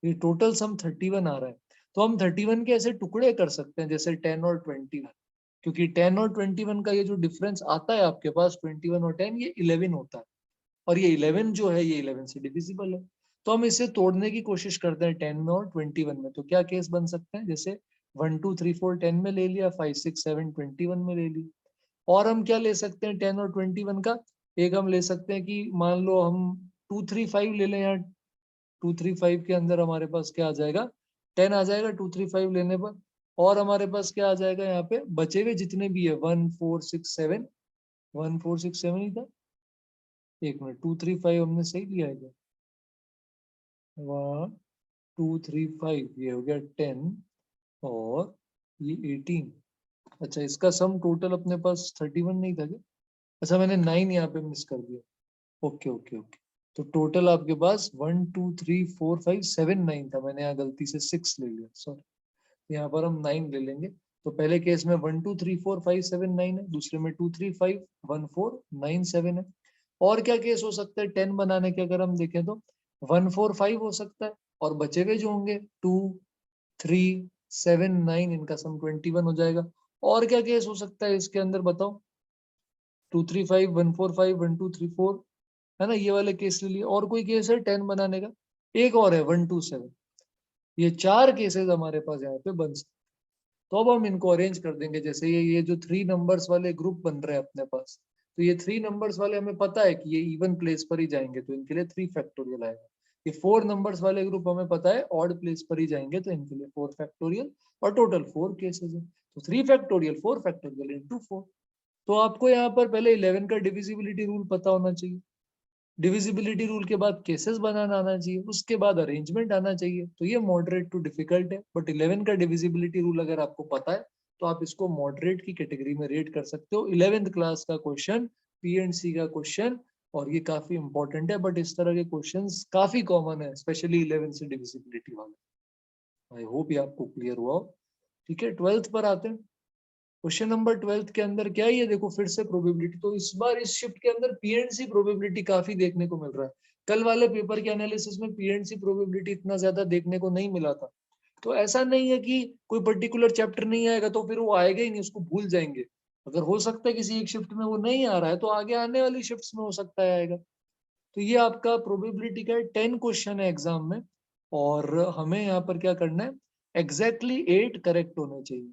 ये टोटल सम 31 आ रहा है। तो हम 31 के ऐसे टुकड़े कर सकते हैं, जैसे 10 और 21, क्योंकि 10 और 21 का ये जो डिफरेंस आता है आपके पास 21 और 10, ये 11 होता है, और ये 11 जो है ये 11 से डिविजिबल है। तो हम इसे तोड़ने की कोशिश करते हैं 10 में और 21 में। तो क्या केस बन सकते हैं, जैसे 1 2 3 4 10 में ले लिया, 5 6 7 21 में ले लिया। और हम क्या ले सकते हैं 10 और 21 का, एक हम ले सकते हैं कि मान लो हम 2 3 5 ले लें, यार 2 3 5 के अंदर हमारे पास क्या आ जाएगा, 10 आ जाएगा 2 3 5 लेने पर। और हमारे पास क्या आ जाएगा, यहाँ पे बचे हुए जितने भी है 1 4 6 7, 1 4 6 7 ही था, एक मिनट 2 3 5 हमने सही लिया है क्या, 1 2 3 5 ये हो गया 10, और ये 18। अच्छा, इसका सम टोटल अपने पास 31 नहीं था क्या? अच्छा, मैंने 9 यहाँ पे मिस कर दिया। ओके ओके ओके, तो टोटल आपके पास 1 2 3 4 5 7 9 था, मैंने यहाँ गलती से 6 ले लिया, सॉरी। यहाँ पर हम 9 ले लेंगे। तो पहले केस में 1 2 3 4 5 7 9 है, दूसरे में 2 3 5 1 4 9 7 है। और क्या केस हो सकता है 10 बनाने के, अगर हम देखें तो 1 4 5 हो सकता है, और बचे हुए जो होंगे 2 3 7 9, इनका सम 21 हो जाएगा। और क्या केस हो सकता है इसके अंदर बताओ, 2 3 5 1 4 5 1 2 3 4, है ना, ये वाले केस ले लिए। और कोई केस है 10 बनाने का, एक और है 1 2 7, ये 4 केसेस हमारे पास यहाँ पे बन सकते। तो अब हम इनको अरेंज कर देंगे, जैसे ये जो 3 नंबर्स वाले ग्रुप बन रहे हैं अपने पास, तो ये 3 नंबर्स वाले हमें पता है कि ये इवन प्लेस पर ही जाएंगे, तो इनके लिए 3 फैक्टोरियल आएगा। ये 4 नंबर्स वाले ग्रुप हमें पता है ऑड प्लेस पर ही जाएंगे, तो इनके लिए 4 फैक्टोरियल, और टोटल 4 केसेस है। तो 3 फैक्टोरियल 4 फैक्टोरियल इंटू 4। तो आपको यहाँ पर पहले 11 का डिविजिबिलिटी रूल पता होना चाहिए, डिविजिबिलिटी रूल के बाद केसेस बनाना आना चाहिए, उसके बाद अरेंजमेंट आना चाहिए। तो ये मॉडरेट टू डिफिकल्ट है, बट 11 का डिविजिबिलिटी रूल अगर आपको पता है तो आप इसको मॉडरेट की कैटेगरी में रेट कर सकते हो। 11th क्लास का क्वेश्चन, पीएनसी का क्वेश्चन, और ये काफी इंपॉर्टेंट है, बट इस तरह के क्वेश्चंस काफी कॉमन है, स्पेशली 11 से डिविजिबिलिटी वाले। आई होप ये आपको क्लियर हुआ हो। ठीक है, 12th पर आते हैं। क्वेश्चन नंबर 12 के अंदर क्या है, ये देखो फिर से प्रोबेबिलिटी। तो इस बार इस शिफ्ट के अंदर पीएनसी प्रोबेबिलिटी काफी देखने को मिल रहा है। कल वाले पेपर के एनालिसिस में पीएनसी प्रोबेबिलिटी इतना ज्यादा देखने को नहीं मिला था। तो ऐसा नहीं है कि कोई पर्टिकुलर चैप्टर नहीं आएगा तो फिर वो आएगा ही नहीं, उसको भूल जाएंगे। अगर हो सकता है किसी एक शिफ्ट में वो नहीं आ रहा है तो आगे आने वाली शिफ्ट्स में हो सकता है आएगा। तो ये आपका प्रोबेबिलिटी का 10 क्वेश्चन है एग्जाम में, और हमें यहाँ पर क्या करना है, एग्जैक्टली 8 करेक्ट होने चाहिए।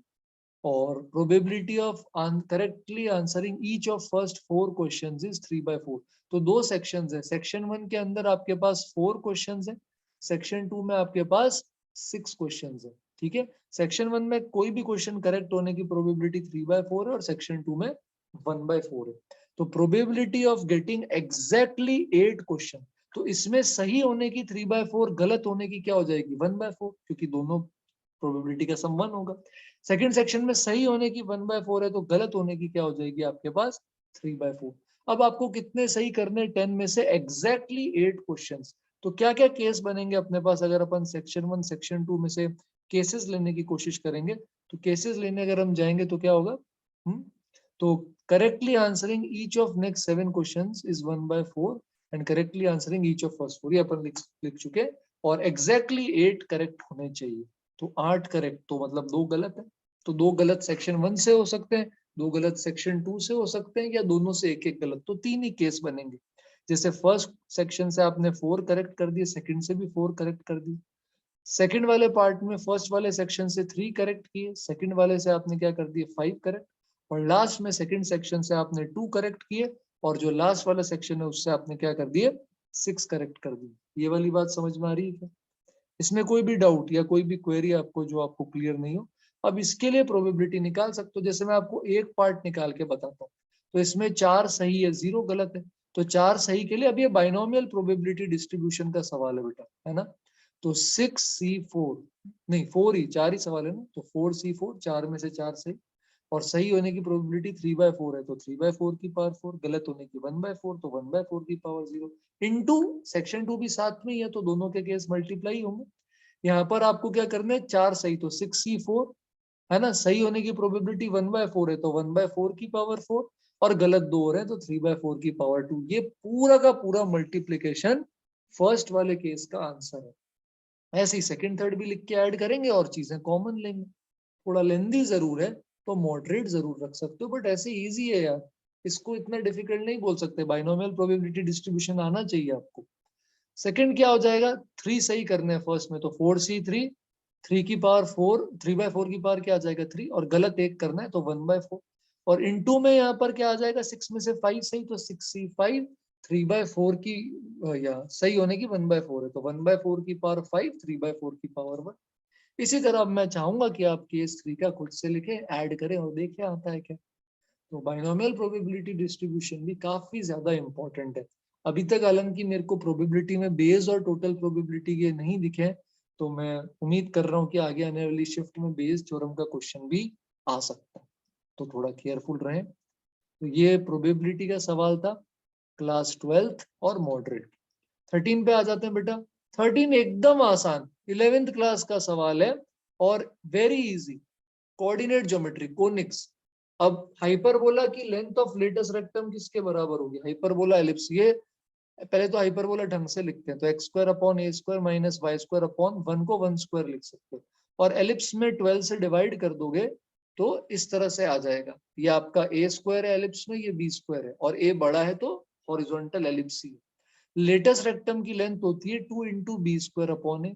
और probability of correctly answering each of first 4 questions is 3/4। तो दो सेक्शंस है, सेक्शन 1 के अंदर आपके पास 4 क्वेश्चंस है, सेक्शन 2 में आपके पास 6 क्वेश्चंस है। ठीक है, सेक्शन 1 में कोई भी क्वेश्चन करेक्ट होने की प्रोबेबिलिटी 3/4 है, और सेक्शन 2 में 1/4 है। तो probability of getting exactly 8 question, तो इसमें सही होने की 3/4, गलत होने की क्या हो जाएगी 1/4, क्योंकि दोनों प्रोबेबिलिटी का सम 1 होगा। सेकंड सेक्शन में सही होने की 1/4 है, तो गलत होने की क्या हो जाएगी आपके पास 3/4। अब आपको कितने सही करने 10 में से, एग्जैक्टली 8 क्वेश्चंस। तो क्या क्या केस बनेंगे अपने पास अगर अपन सेक्शन 1 सेक्शन 2 में से केसेस लेने की कोशिश करेंगे। तो केसेस लेने अगर हम जाएंगे तो क्या होगा, तो correctly answering each of next 7 questions is 1/4, and correctly answering each of first 4, ये अपन लिख चुके। और एग्जैक्टली 8 करेक्ट होने चाहिए। तो 8 करेक्ट, तो मतलब 2 गलत है। तो 2 गलत सेक्शन 1 से हो सकते हैं, 2 गलत सेक्शन 2 से हो सकते हैं, या दोनों से एक एक गलत। तो 3 ही केस बनेंगे। जैसे फर्स्ट सेक्शन से आपने 4 करेक्ट कर दिए, सेकंड से भी 4 करेक्ट कर दिए। सेकंड वाले पार्ट में फर्स्ट वाले सेक्शन से 3 करेक्ट किए, सेकंड वाले से आपने क्या कर दिए 5 करेक्ट, और लास्ट में सेकंड सेक्शन से आपने 2 करेक्ट किए, और जो लास्ट वाला सेक्शन है उससे आपने क्या कर दिए 6 करेक्ट कर दिए। ये वाली बात समझ में आ रही है क्या? इसमें कोई भी डाउट या कोई भी क्वेरी आपको जो आपको क्लियर नहीं हो, अब इसके लिए प्रोबेबिलिटी निकाल सकते हो। जैसे मैं आपको एक पार्ट निकाल के बताता हूँ। तो इसमें 4 सही है, 0 गलत है। तो 4 सही के लिए अब ये बाइनोमियल प्रोबेबिलिटी डिस्ट्रीब्यूशन का सवाल है बेटा, है ना। तो 6C4, नहीं 4 ही, 4 ही सवाल है ना। तो 4C4, 4 में से 4 सही, और सही होने की प्रोबेबिलिटी 3/4 है, तो 3/4 की पावर 4, गलत होने की 1/4, तो 1/4 की पावर 0, इनटू सेक्शन 2 भी साथ में ही है, तो दोनों के केस मल्टीप्लाई होंगे। यहाँ पर आपको क्या करना है, 4 सही, तो 6C4 है ना। सही होने की प्रोबेबिलिटी 1/4 है, तो 1/4 की पावर 4, और गलत 2 हो रहे हैं तो 3/4 की पावर 2। ये पूरा का पूरा मल्टीप्लीकेशन फर्स्ट वाले केस का आंसर है। ऐसे ही सेकंड थर्ड भी लिख के ऐड करेंगे और चीजें कॉमन लेंगे। थोड़ा लेंदी जरूर है, तो मॉडरेट जरूर रख सकते हो, बट ऐसे इजी है यार, इसको इतना डिफिकल्ट नहीं बोल सकते। बाइनोमियल प्रोबेबिलिटी डिस्ट्रीब्यूशन आना चाहिए आपको। सेकंड क्या हो जाएगा, 3 सही करने हैं फर्स्ट में, तो 4C3, 3 की पावर 4, 3/4 की पावर क्या आ जाएगा 3, और गलत एक करना है तो 1/4, और इनटू में यहाँ पर क्या आ जाएगा 6 में से 5 सही, तो 6C5, 3/4 की या सही होने की 1/4 है, तो 1/4 की पावर 5, 3/4 की पावर 1। इसी तरह अब मैं चाहूंगा कि आप केस 3 का खुद से लिखें, ऐड करें और देखें आता है क्या। तो बाइनोमियल प्रोबेबिलिटी डिस्ट्रीब्यूशन भी काफी ज्यादा इंपॉर्टेंट है। अभी तक हालांकि मेरे को प्रोबेबिलिटी में बेस और टोटल प्रोबेबिलिटी के नहीं दिखे, तो मैं उम्मीद कर रहा हूँ कि आगे आने वाली शिफ्ट में बेस थ्योरम का क्वेश्चन भी आ सकता है, तो थोड़ा केयरफुल रहें। तो ये प्रोबेबिलिटी का सवाल था, क्लास 12th और मॉडरेट। 13 पे आ जाते हैं बेटा। 13 एकदम आसान 11th क्लास का सवाल है, और very easy, coordinate geometry, conics. अब हाइपरबोला की लेंथ ऑफ लेटस रेक्टम किसके बराबर होगी, हाइपरबोला एलिप्स। ये पहले तो हाइपरबोला ढंग से लिखते हैं, तो x² / a² - y² / 1 को 1² लिख सकते हो, और एलिप्स में 12 से डिवाइड कर दोगे तो इस तरह से आ जाएगा। ये आपका a² है एलिप्स में, ये b² है, और a बड़ा है तो हॉरिजॉन्टल एलिप्स ही। लेटस रेक्टम की लेंथ होती है 2 × b² / a,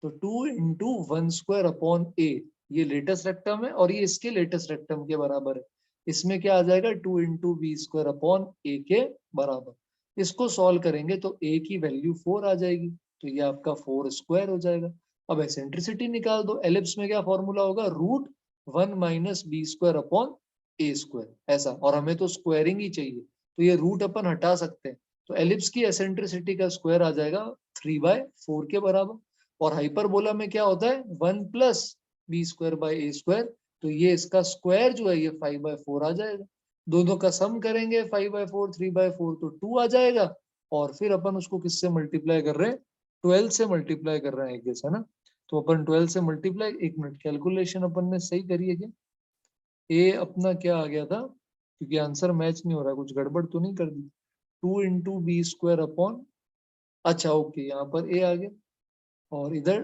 तो 2 × 1² / a, ये लेटस रेक्टम है, और ये इसके लेटस रेक्टम के बराबर है। इसमें क्या आ जाएगा 2 × b² / a के बराबर। इसको सॉल्व करेंगे तो a की वैल्यू 4 आ जाएगी, तो ये आपका 4² हो जाएगा। अब एसेंट्रिसिटी निकाल दो। एलिप्स में क्या फॉर्मूला होगा, 1 माइनस बी स्क्वायर अपॉन ए स्क्वायर, ऐसा। और हमें तो स्क्वायरिंग ही चाहिए, तो ये रूट अपन हटा सकते हैं। तो एलिप्स की एसेंट्रिसिटी का स्क्वायर आ जाएगा 3/4 के बराबर। और हाइपरबोला में क्या होता है, 1 plus B square by A square, तो ये इसका स्क्वायर जो है ये 5/4 आ जाएगा। दोनों का सम करेंगे 5/4 3/4 तो 2 आ जाएगा। और फिर अपन उसको किससे मल्टीप्लाई कर रहे हैं, 12 से मल्टीप्लाई कर रहे हैं, एक है ना। तो अपन 12 से मल्टीप्लाई, 1 मिनट, कैलकुलेशन अपन ने सही करी है क्या? ए अपना क्या आ गया था, क्योंकि आंसर मैच नहीं हो रहा, कुछ गड़बड़ तो नहीं कर दी। 2 × बी स्क्वायर अपॉन, अच्छा ओके, यहाँ पर ए आ गया। और इधर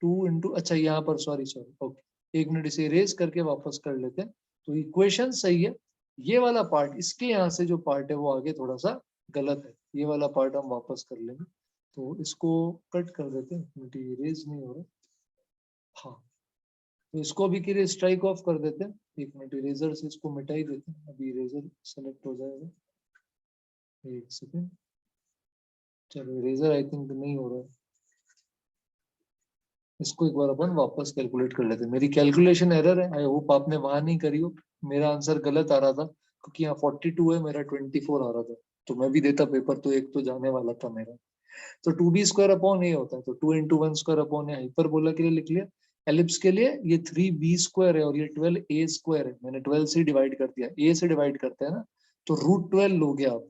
2 × अच्छा यहाँ पर, सॉरी सॉरी, ओके, 1 मिनट, इसे इरेज करके वापस कर लेते हैं। तो इक्वेशन सही है। ये वाला पार्ट, इसके यहाँ से जो पार्ट है वो आगे थोड़ा सा गलत है, ये वाला पार्ट हम वापस कर लेंगे। तो इसको कट कर देते हैं, इरेज नहीं हो रहा। हाँ, तो इसको अभी के लिए स्ट्राइक ऑफ कर देते हैं। 1 मिनट, इरेजर से इसको मिटा ही देते हैं, अभी इरेजर सेलेक्ट हो जाएगा। 1 सेकेंड, चलो इरेजर आई थिंक नहीं हो रहा है। इसको एक बार अपन वापस कैलकुलेट कर लेते हैं। मेरी कैलकुलेशन एरर है, आई होप आपने वहां नहीं करी हो। मेरा आंसर गलत आ रहा था, क्योंकि यहाँ 42 है, मेरा 24 आ रहा था। तो मैं भी देता पेपर तो एक तो जाने वाला था मेरा। तो 2b² अपॉन ए होता है, तो 2 × 1² अपॉन ए हाइपरबोला के लिए लिख लिया। एलिप्स के लिए ये 3b² है और ये 12a² है, मैंने 12 से डिवाइड कर दिया, ए से डिवाइड करते हैं ना। तो √12 लोगे आप।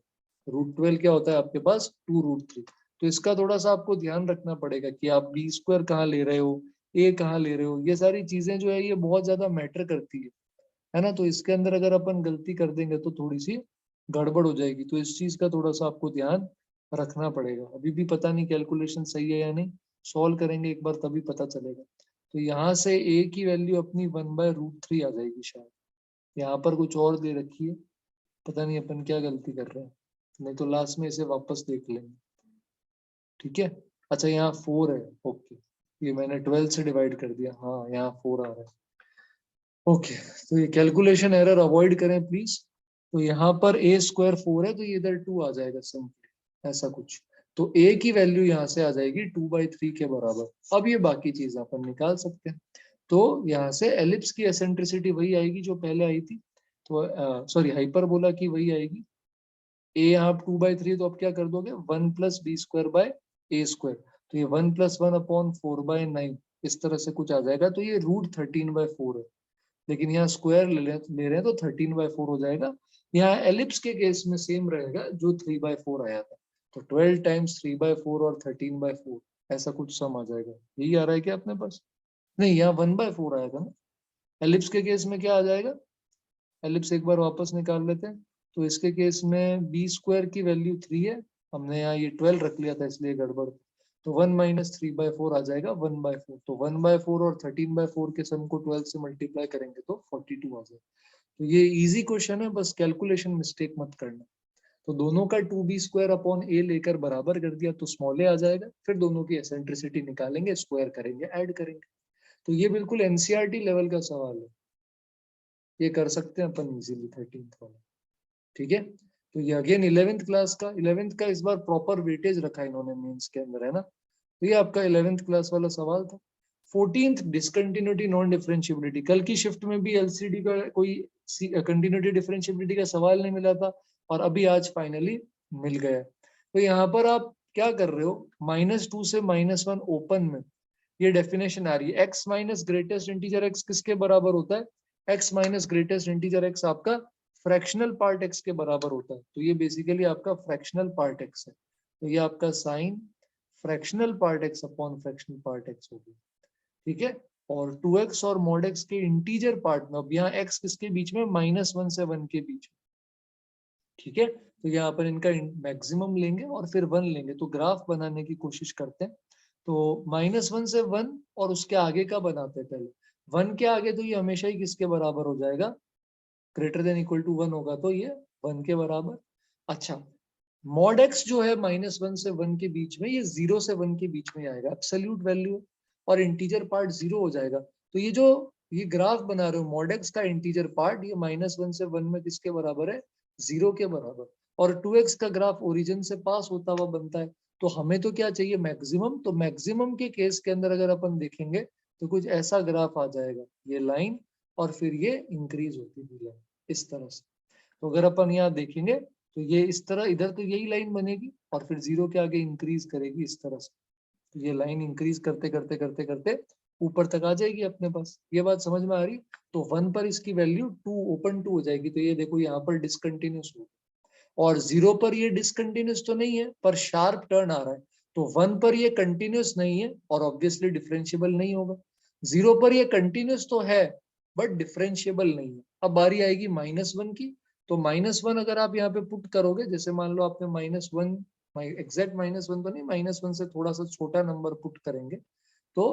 √12 क्या होता है आपके पास, 2√3। तो इसका थोड़ा सा आपको ध्यान रखना पड़ेगा कि आप b² कहाँ ले रहे हो, ए कहाँ ले रहे हो। ये सारी चीजें जो है ये बहुत ज्यादा मैटर करती है ना। तो इसके अंदर अगर अपन गलती कर देंगे तो थोड़ी सी गड़बड़ हो जाएगी। तो इस चीज का थोड़ा सा आपको ध्यान रखना पड़ेगा। अभी भी पता नहीं कैलकुलेशन सही है या नहीं, सॉल्व करेंगे एक बार तभी पता चलेगा। तो यहाँ से ए की वैल्यू अपनी 1/√3 आ जाएगी शायद। यहाँ पर कुछ और दे रखी है, पता नहीं अपन क्या गलती कर रहे हैं, नहीं तो लास्ट में इसे वापस देख लेंगे। ठीक है, अच्छा यहाँ 4 है, ओके, ये मैंने 12 से डिवाइड कर दिया, हाँ यहाँ 4 आ रहा है। ओके, तो ये कैलकुलेशन एरर अवॉइड करें प्लीज। तो यहाँ पर a² 4 है, तो ये इधर 2 आ जाएगा सिंपली, ऐसा कुछ। तो a की वैल्यू यहाँ से आ जाएगी 2/3 के बराबर। अब ये बाकी चीज अपन निकाल सकते हैं। तो यहाँ से एलिप्स की एसेंट्रिसिटी वही आएगी जो पहले आई थी, तो सॉरी हाइपरबोला की वही आएगी। ए यहाँ 2/3, तो अब क्या कर दोगे, 1 + b²/a²। तो ये 1 + 1 अपॉन 4/9 इस तरह से कुछ आ जाएगा। तो ये √13/4 है, लेकिन यहाँ स्क्वायर ले रहे हैं तो 13/4 हो जाएगा। यहाँ एलिप्स के केस में सेम रहेगा जो 3/4 आया था। तो 12 टाइम्स 3/4 और 13/4, ऐसा कुछ सम आ जाएगा। यही आ रहा है क्या अपने पास? नहीं, यहाँ 1/4 आया था ना। एलिप्स के केस में क्या आ जाएगा, एलिप्स एक बार वापस निकाल लेते हैं। तो इसके केस में b² की वैल्यू 3 है, हमने यहाँ ये 12 रख लिया था इसलिए गड़बड़। तो 1 - 3/4 आ जाएगा 1/4। तो 1/4 और 13/4 के सम को 12 से मल्टीप्लाई करेंगे तो 42 आ जाएगा। तो ये इजी क्वेश्चन है, बस कैलकुलेशन मिस्टेक मत करना। तो दोनों का 2b² अपॉन ए लेकर बराबर कर दिया तो स्मॉल ए आ जाएगा। फिर दोनों की एसेंट्रिसिटी निकालेंगे, स्क्वायर करेंगे, ऐड करेंगे। तो ये बिल्कुल एनसीईआरटी लेवल का सवाल है, ये कर सकते हैं अपन इजीली 13th वाला। ठीक है, तो ये अगेन 11th क्लास का, 11th का इस बार प्रॉपर वेटेज रखा है इन्होंने मेंस के अंदर, है ना। तो ये आपका 11th क्लास वाला सवाल था। 14th डिसकंटिन्यूटी नॉन डिफरेंशिएबिलिटी, कल की शिफ्ट में भी एलसीडी का कोई कंटिन्यूटी डिफरेंशिएबिलिटी का सवाल नहीं मिला था, और अभी आज फाइनली मिल गया। तो यहाँ पर आप क्या कर रहे हो, -2 से -1 ओपन में ये डेफिनेशन आ रही है। x minus greatest integer x किसके बराबर होता है, x minus greatest integer x आपका फ्रैक्शनल पार्ट x के बराबर होता है। तो ये बेसिकली आपका फ्रैक्शनल पार्ट x है। तो ये आपका sine fractional part x upon fractional part x होगी। ठीक है, और 2x और mod x के इंटीजर पार्ट में, अब यहाँ x किसके बीच में, -1 से 1 के बीच में। ठीक है, तो यहाँ पर इनका मैक्सिमम लेंगे और फिर 1 लेंगे। तो ग्राफ बनाने की कोशिश करते हैं। तो -1 से 1 और उसके आगे का बनाते हैं पहले। 1 के आगे तो ये हमेशा ही किसके बराबर हो जाएगा, ग्रेटर देन इक्वल टू 1 होगा, तो ये 1 के बराबर। अच्छा, मॉड एक्स जो है -1 से 1 के बीच में, ये 0 से 1 के बीच में आएगा, एब्सोल्यूट वैल्यू, और इंटीजर पार्ट 0 हो जाएगा। तो ये जो ये ग्राफ बना रहे हो मॉड एक्स का इंटीजर पार्ट, ये -1 से 1 में किसके बराबर है, 0 के बराबर। और 2x का ग्राफ ओरिजिन से पास होता हुआ बनता है। तो हमें तो क्या चाहिए, मैक्सिमम। तो मैक्सिमम के केस के अंदर अगर अपन देखेंगे तो कुछ ऐसा ग्राफ आ जाएगा, ये लाइन और फिर ये इंक्रीज होती थी लाइन इस तरह से। तो अगर अपन यहाँ देखेंगे तो ये इस तरह, इधर तो यही लाइन बनेगी और फिर 0 के आगे इंक्रीज करेगी इस तरह से। तो ये लाइन इंक्रीज करते करते करते करते ऊपर तक आ जाएगी अपने पास। ये बात समझ में आ रही? तो 1 पर इसकी वैल्यू 2 ओपन 2 हो जाएगी। तो ये देखो यहाँ पर डिसकंटिन्यूस हो, और 0 पर ये डिसकंटिन्यूस तो नहीं है पर शार्प टर्न आ रहा है। तो 1 पर ये कंटिन्यूस नहीं है और ऑब्वियसली डिफरेंशिएबल नहीं होगा। 0 पर ये कंटिन्यूस तो है बट डिफरेंशिएबल नहीं है। अब बारी आएगी -1 की। तो -1 अगर आप यहाँ पे पुट करोगे, जैसे मान लो आपने -1, एग्जैक्ट -1 तो नहीं, -1 से थोड़ा सा छोटा नंबर पुट करेंगे। तो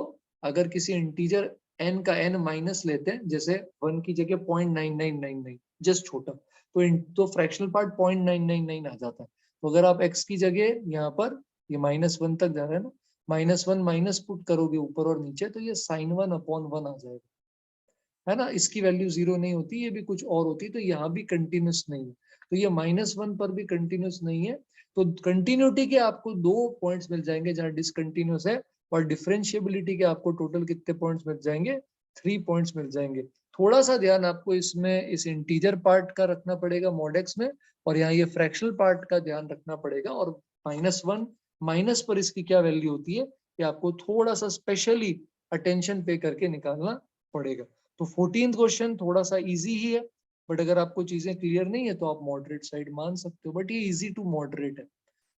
अगर किसी इंटीजर n का n माइनस लेते हैं, जैसे 1 की जगह 0.9999, जस्ट छोटा, तो फ्रैक्शनल पार्ट 0.999 आ जाता है। तो अगर आप x की जगह यहाँ पर ये -1 तक जा रहा है ना, -1 माइनस पुट करोगे ऊपर और नीचे, तो ये sin1/1 आ जाएगा, है ना। इसकी वैल्यू 0 नहीं होती, ये भी कुछ और होती, तो यहाँ भी कंटिन्यूस नहीं है। तो ये -1 पर भी कंटिन्यूस नहीं है। तो कंटिन्यूटी के आपको 2 पॉइंट्स मिल जाएंगे जहाँ डिसकंटिन्यूस है, और डिफरेंशिएबिलिटी के आपको टोटल कितने पॉइंट्स मिल जाएंगे? 3 पॉइंट्स मिल जाएंगे। थोड़ा सा ध्यान आपको इसमें इस इंटीजर पार्ट का रखना पड़ेगा मॉडेक्स में, और यहाँ ये फ्रैक्शनल पार्ट का ध्यान रखना पड़ेगा। और -1 माइनस पर इसकी क्या वैल्यू होती है, ये आपको थोड़ा सा स्पेशली अटेंशन पे करके निकालना पड़ेगा। तो 14th क्वेश्चन थोड़ा सा इजी ही है, बट अगर आपको चीजें क्लियर नहीं है तो आप मॉडरेट साइड मान सकते हो, बट ये इजी टू मॉडरेट है।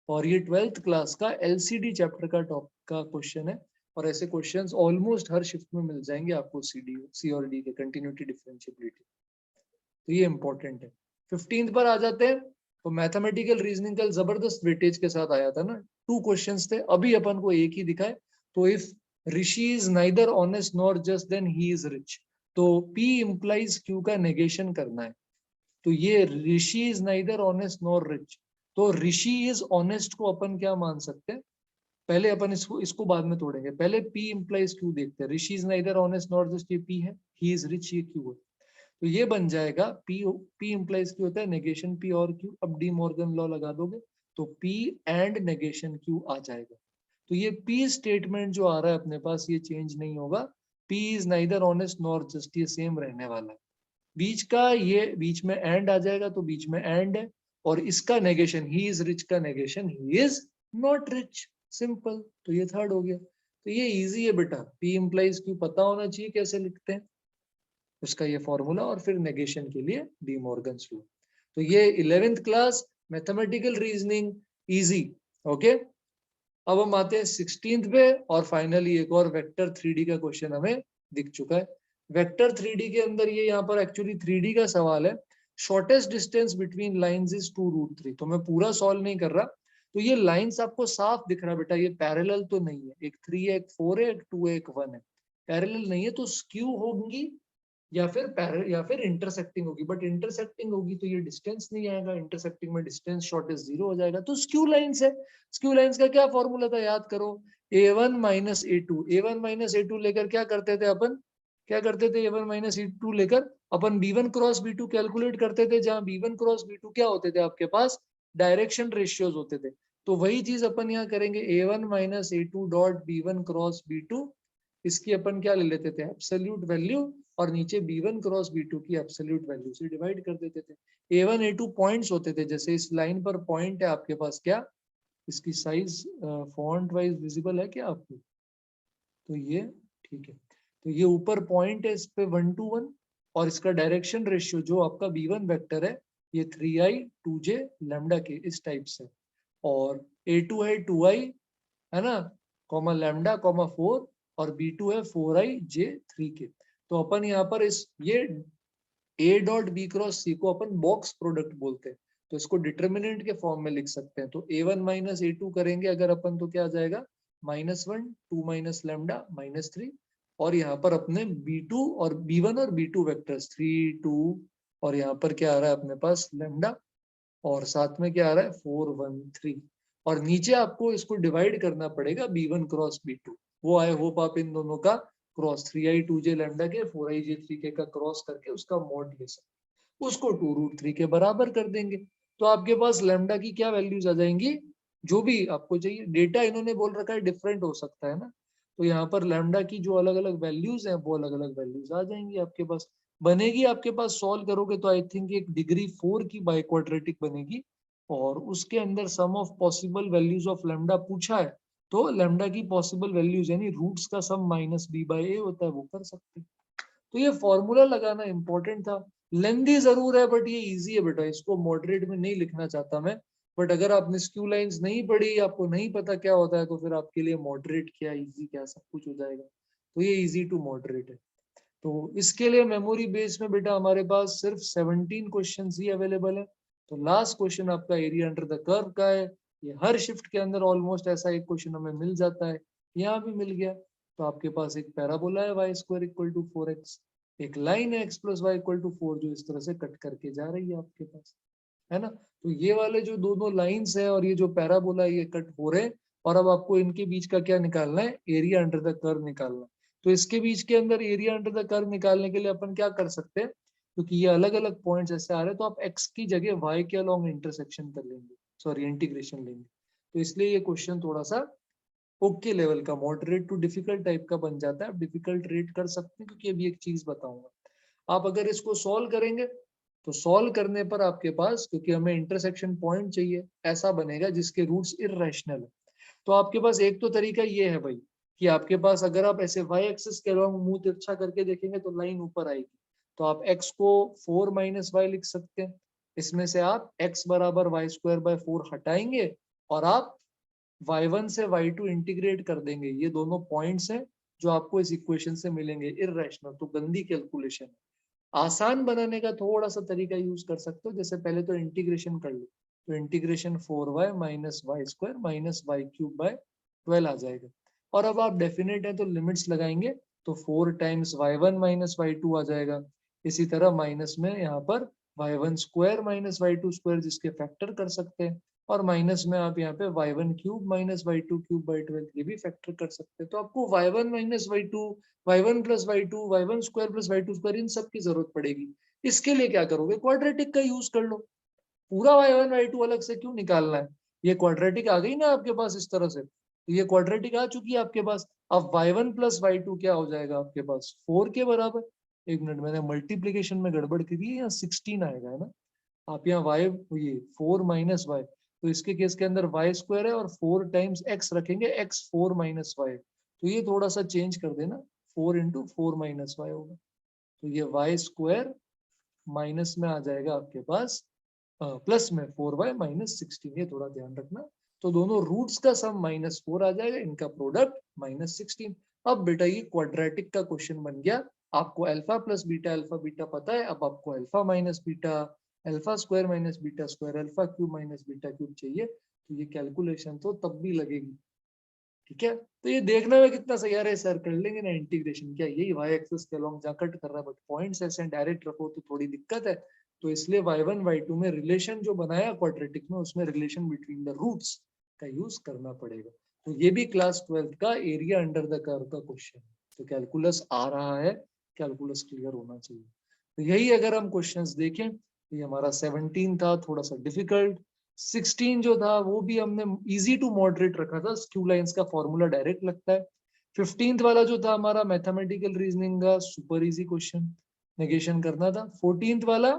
और ये 12th क्लास का एलसीडी चैप्टर का टॉप का क्वेश्चन है, और ऐसे क्वेश्चंस ऑलमोस्ट हर शिफ्ट में मिल जाएंगे आपको, सी और डी के, कंटिन्यूटी, डिफरेंशिएबिलिटी। तो ये इंपॉर्टेंट है। 15th पर आ जाते हैं। तो मैथमेटिकल रीजनिंग कल जबरदस्त वेटेज के साथ आया था ना, 2 क्वेश्चंस थे, अभी अपन को एक ही दिखाए। तो if Rishi is neither honest nor just then he is rich, तो P इंप्लाइज Q का नेगेशन करना है। तो ये Rishi is neither honest nor rich, तो ऋषि इज ऑनेस्ट को अपन क्या मान सकते हैं? पहले अपन इसको बाद में तोड़ेंगे, पहले P इंप्लाइज Q देखते हैं। Rishi is neither honest nor just, ये P है, ही इज रिच ये Q है। तो ये बन जाएगा P इंप्लाइज Q होता है नेगेशन P और Q। अब डी मॉर्गन लॉ लगा दोगे तो P एंड नेगेशन Q आ जाएगा। तो ये P स्टेटमेंट जो आ रहा है अपने पास, ये चेंज नहीं होगा। P is neither honest nor just, ये सेम रहने वाला है। बीच का ये बीच में एंड आ जाएगा, तो बीच में एंड है, और इसका नेगेशन, ही इज रिच का negation, he is not rich, simple. तो ये थर्ड हो गया। तो ये इजी है बेटा, P इंप्लाइज Q पता होना चाहिए कैसे लिखते हैं, उसका ये फॉर्मूला, और फिर नेगेशन के लिए डी मॉर्गन्स लॉ। तो ये 11th class mathematical reasoning easy. Okay, अब हम आते हैं 16th पे, और फाइनली एक और वेक्टर 3D का क्वेश्चन हमें दिख चुका है। वेक्टर 3D के अंदर ये यहाँ पर एक्चुअली 3D का सवाल है। Shortest distance between lines is 2√3। तो मैं पूरा सॉल्व नहीं कर रहा। तो ये लाइंस आपको साफ दिख रहा है बेटा, ये पैरेलल तो नहीं है, एक 3 है, एक 4 है, एक 2 है, एक 1 है, पैरेलल नहीं है, तो स्क्यू होंगी या फिर इंटरसेक्टिंग होगी। बट इंटरसेक्टिंग होगी तो ये डिस्टेंस नहीं आएगा, इंटरसेक्टिंग में डिस्टेंस शॉर्टेज 0 हो जाएगा। तो स्क्यू लाइंस है। स्क्यू लाइंस का क्या फॉर्मूला था, याद करो, a1 minus a2। a1 minus a2 लेकर क्या करते थे अपन, क्या करते थे, a1 माइनस a2 लेकर अपन b1 क्रॉस b2 कैलकुलेट करते थे, जहां b1 क्रॉस b2 क्या होते थे आपके पास, डायरेक्शन रेशियोज होते थे। तो वही चीज अपन यहाँ करेंगे, a1 minus a2 dot b1 cross b2, इसकी अपन क्या ले लेते थे, एब्सोल्यूट वैल्यू, और नीचे b1 क्रॉस b2 की एब्सोल्यूट वैल्यू से डिवाइड कर देते थे। a1 a2 पॉइंट्स होते थे, जैसे इस लाइन पर पॉइंट है आपके पास, क्या इसकी साइज फॉन्ट वाइज विजिबल है क्या आपको? तो ये ठीक है। तो ये ऊपर पॉइंट है, इस पे 1 to 1, और इसका डायरेक्शन रेशियो जो आपका b1 वेक्टर है, ये 3i 2j लैम्डा के इस टाइप से, और a2 है 2i, है ना, कॉमा लैम्डा कॉमा 4, और b2 है 4i j 3 के। तो अपन यहाँ पर इस ये a dot b cross c को अपन बॉक्स प्रोडक्ट बोलते हैं, तो इसको डिटर्मिनेंट के फॉर्म में लिख सकते हैं। तो a1 माइनस a2 करेंगे अगर अपन, तो क्या आ जाएगा, -1 2 माइनस लैम्डा -3, और यहाँ पर अपने b2 और b1 और b2 वेक्टर्स 3 2, और यहाँ पर क्या आ रहा है अपने पास लैम्डा, और साथ में क्या आ रहा है 4 1 3, और नीचे आपको इसको डिवाइड करना पड़ेगा b1 क्रॉस b2। वो आई होप आप इन दोनों का क्रॉस 3i 2j लैम्डा के 4i j 3k का क्रॉस करके उसका मॉड ले सकते, उसको 2√3 के बराबर कर देंगे। तो आपके पास लैम्डा की क्या वैल्यूज आ जाएंगी, जो भी आपको चाहिए। डेटा इन्होंने बोल रखा है डिफरेंट हो सकता है ना, तो यहाँ पर लैम्डा की जो अलग अलग वैल्यूज हैं वो अलग अलग वैल्यूज आ जाएंगी आपके पास। बनेगी आपके पास, सॉल्व करोगे तो आई थिंक एक डिग्री 4 की बाई क्वाड्रेटिक बनेगी, और उसके अंदर sum of possible values of lambda पूछा है, तो लैम्डा की पॉसिबल वैल्यूज यानी रूट्स का सम माइनस बी बाई ए होता है, वो कर सकते हैं। तो ये फॉर्मूला लगाना इंपॉर्टेंट था, लेंदी जरूर है बट ये इजी है बेटा, इसको मॉडरेट में नहीं लिखना चाहता मैं, बट अगर आपने स्क्यू लाइंस नहीं पढ़ी, आपको नहीं पता क्या होता है, तो फिर आपके लिए मॉडरेट क्या इजी क्या सब कुछ हो जाएगा, तो ये इजी टू मॉडरेट है। तो इसके लिए मेमोरी बेस में बेटा हमारे पास सिर्फ 17 क्वेश्चन ही अवेलेबल है। तो लास्ट क्वेश्चन आपका एरिया अंडर द कर्व का है, ये हर शिफ्ट के अंदर ऑलमोस्ट ऐसा एक क्वेश्चन हमें मिल जाता है, यहाँ भी मिल गया। तो आपके पास एक पैराबोला है y square equal to 4x, एक लाइन है x plus Y equal to 4 जो इस तरह से कट करके जा रही है आपके पास, है ना। तो ये वाले जो दोनों लाइंस है और ये जो पैराबोला ये कट हो रहे हैं, और अब आपको इनके बीच का क्या निकालना है, एरिया अंडर द कर्व निकालना है। तो इसके बीच के अंदर एरिया अंडर द कर्व निकालने के लिए अपन क्या कर सकते हैं, क्योंकि ये अलग अलग पॉइंट्स ऐसे आ रहे हैं, तो आप x की जगह y के अलोंग इंटरसेक्शन कर लेंगे, सॉरी इंटीग्रेशन लेंगे। तो इसलिए ये क्वेश्चन थोड़ा सा ओके लेवल का, मॉडरेट टू डिफिकल्ट टाइप का बन जाता है। आप डिफिकल्ट रेट कर सकते हैं, क्योंकि अभी एक चीज बताऊंगा, आप अगर इसको सॉल्व करेंगे तो सॉल्व करने पर आपके पास, क्योंकि हमें इंटरसेक्शन पॉइंट चाहिए, ऐसा बनेगा जिसके रूट्स इररेशनल है। तो आपके पास एक तो तरीका ये है भाई, कि आपके पास अगर आप ऐसे y एक्सिस के अलोंग मुंह तिरछा करके देखेंगे तो लाइन ऊपर आएगी, तो आप x को 4 माइनस वाई लिख सकते हैं। इसमें से आप x बराबर वाई स्क्वायर बाय 4 हटाएंगे, और आप y1 से y2 इंटीग्रेट कर देंगे। ये दोनों पॉइंट्स हैं जो आपको इस इक्वेशन से मिलेंगे इररेशनल, तो गंदी कैलकुलेशन है। आसान बनाने का थोड़ा सा तरीका यूज कर सकते हो, जैसे पहले तो इंटीग्रेशन कर लो, तो integration 4y minus Y square minus Y cube by 12 आ जाएगा। और अब आप डेफिनेट है तो लिमिट्स लगाएंगे, तो 4 टाइम्स y1 माइनस y2 आ जाएगा। इसी तरह माइनस में यहाँ पर y1 square minus y2 square जिसके फैक्टर कर सकते हैं, और माइनस में आप यहाँ पे y1 cube minus y2 cube by 12 ये भी फैक्टर कर सकते हैं। तो आपको y1 minus y2, y1 plus y2, y1 square plus y2 square इन सब की जरूरत पड़ेगी। इसके लिए क्या करोगे, क्वाड्रेटिक का यूज कर लो। पूरा y1 y2 अलग से क्यों निकालना है, ये क्वाड्रेटिक आ गई ना आपके पास इस तरह से, तो ये क्वाड्रेटिक आ चुकी है आपके पास। अब y1 प्लस y2 क्या हो जाएगा आपके पास, 4 के बराबर। एक मिनट, मैंने मल्टीप्लीकेशन में गड़बड़ की थी, यहाँ 16 आएगा, है ना। आप यहाँ y, ये 4 माइनस वाई, तो इसके केस के अंदर y स्क्वायर है और 4 टाइम्स x रखेंगे, x 4 माइनस वाई, तो ये थोड़ा सा चेंज कर देना, 4 इंटू 4 माइनस वाई होगा। तो ये y स्क्वायर माइनस में आ जाएगा आपके पास प्लस में 4y माइनस 16, ये थोड़ा ध्यान रखना। तो दोनों रूट्स का सम -4 आ जाएगा, इनका प्रोडक्ट -16। अब बेटा ये क्वाड्रेटिक का क्वेश्चन बन गया। आपको alpha plus beta alpha beta पता है, अब आपको alpha minus beta alpha square minus beta square alpha cube minus beta cube चाहिए, तो ये कैलकुलेशन तो तब भी लगेगी, ठीक है। तो ये देखने में कितना सही आ रहा है सर, कर लेंगे ना इंटीग्रेशन, क्या यही y एक्सिस के अलोंग जहाँ कट कर रहा है, बट पॉइंट्स ऐसे डायरेक्ट रखो तो थोड़ी दिक्कत है। तो इसलिए y1 y2 में रिलेशन जो बनाया क्वाड्रेटिक में, उसमें रिलेशन बिटवीन द रूट्स का यूज करना पड़ेगा। तो ये भी क्लास 12 का एरिया अंडर द कर्व का क्वेश्चन है। तो कैलकुलस आ रहा है, कैलकुलस क्लियर होना चाहिए। तो यही अगर हम क्वेश्चंस देखें, तो ये हमारा 17 था, थोड़ा सा डिफिकल्ट। 16 जो था वो भी हमने इजी टू मॉडरेट रखा था, स्क्यू लाइंस का फॉर्मूला डायरेक्ट लगता है। 15th वाला जो था हमारा मैथमेटिकल रीजनिंग का सुपर इजी क्वेश्चन, नेगेशन करना था। 14th वाला,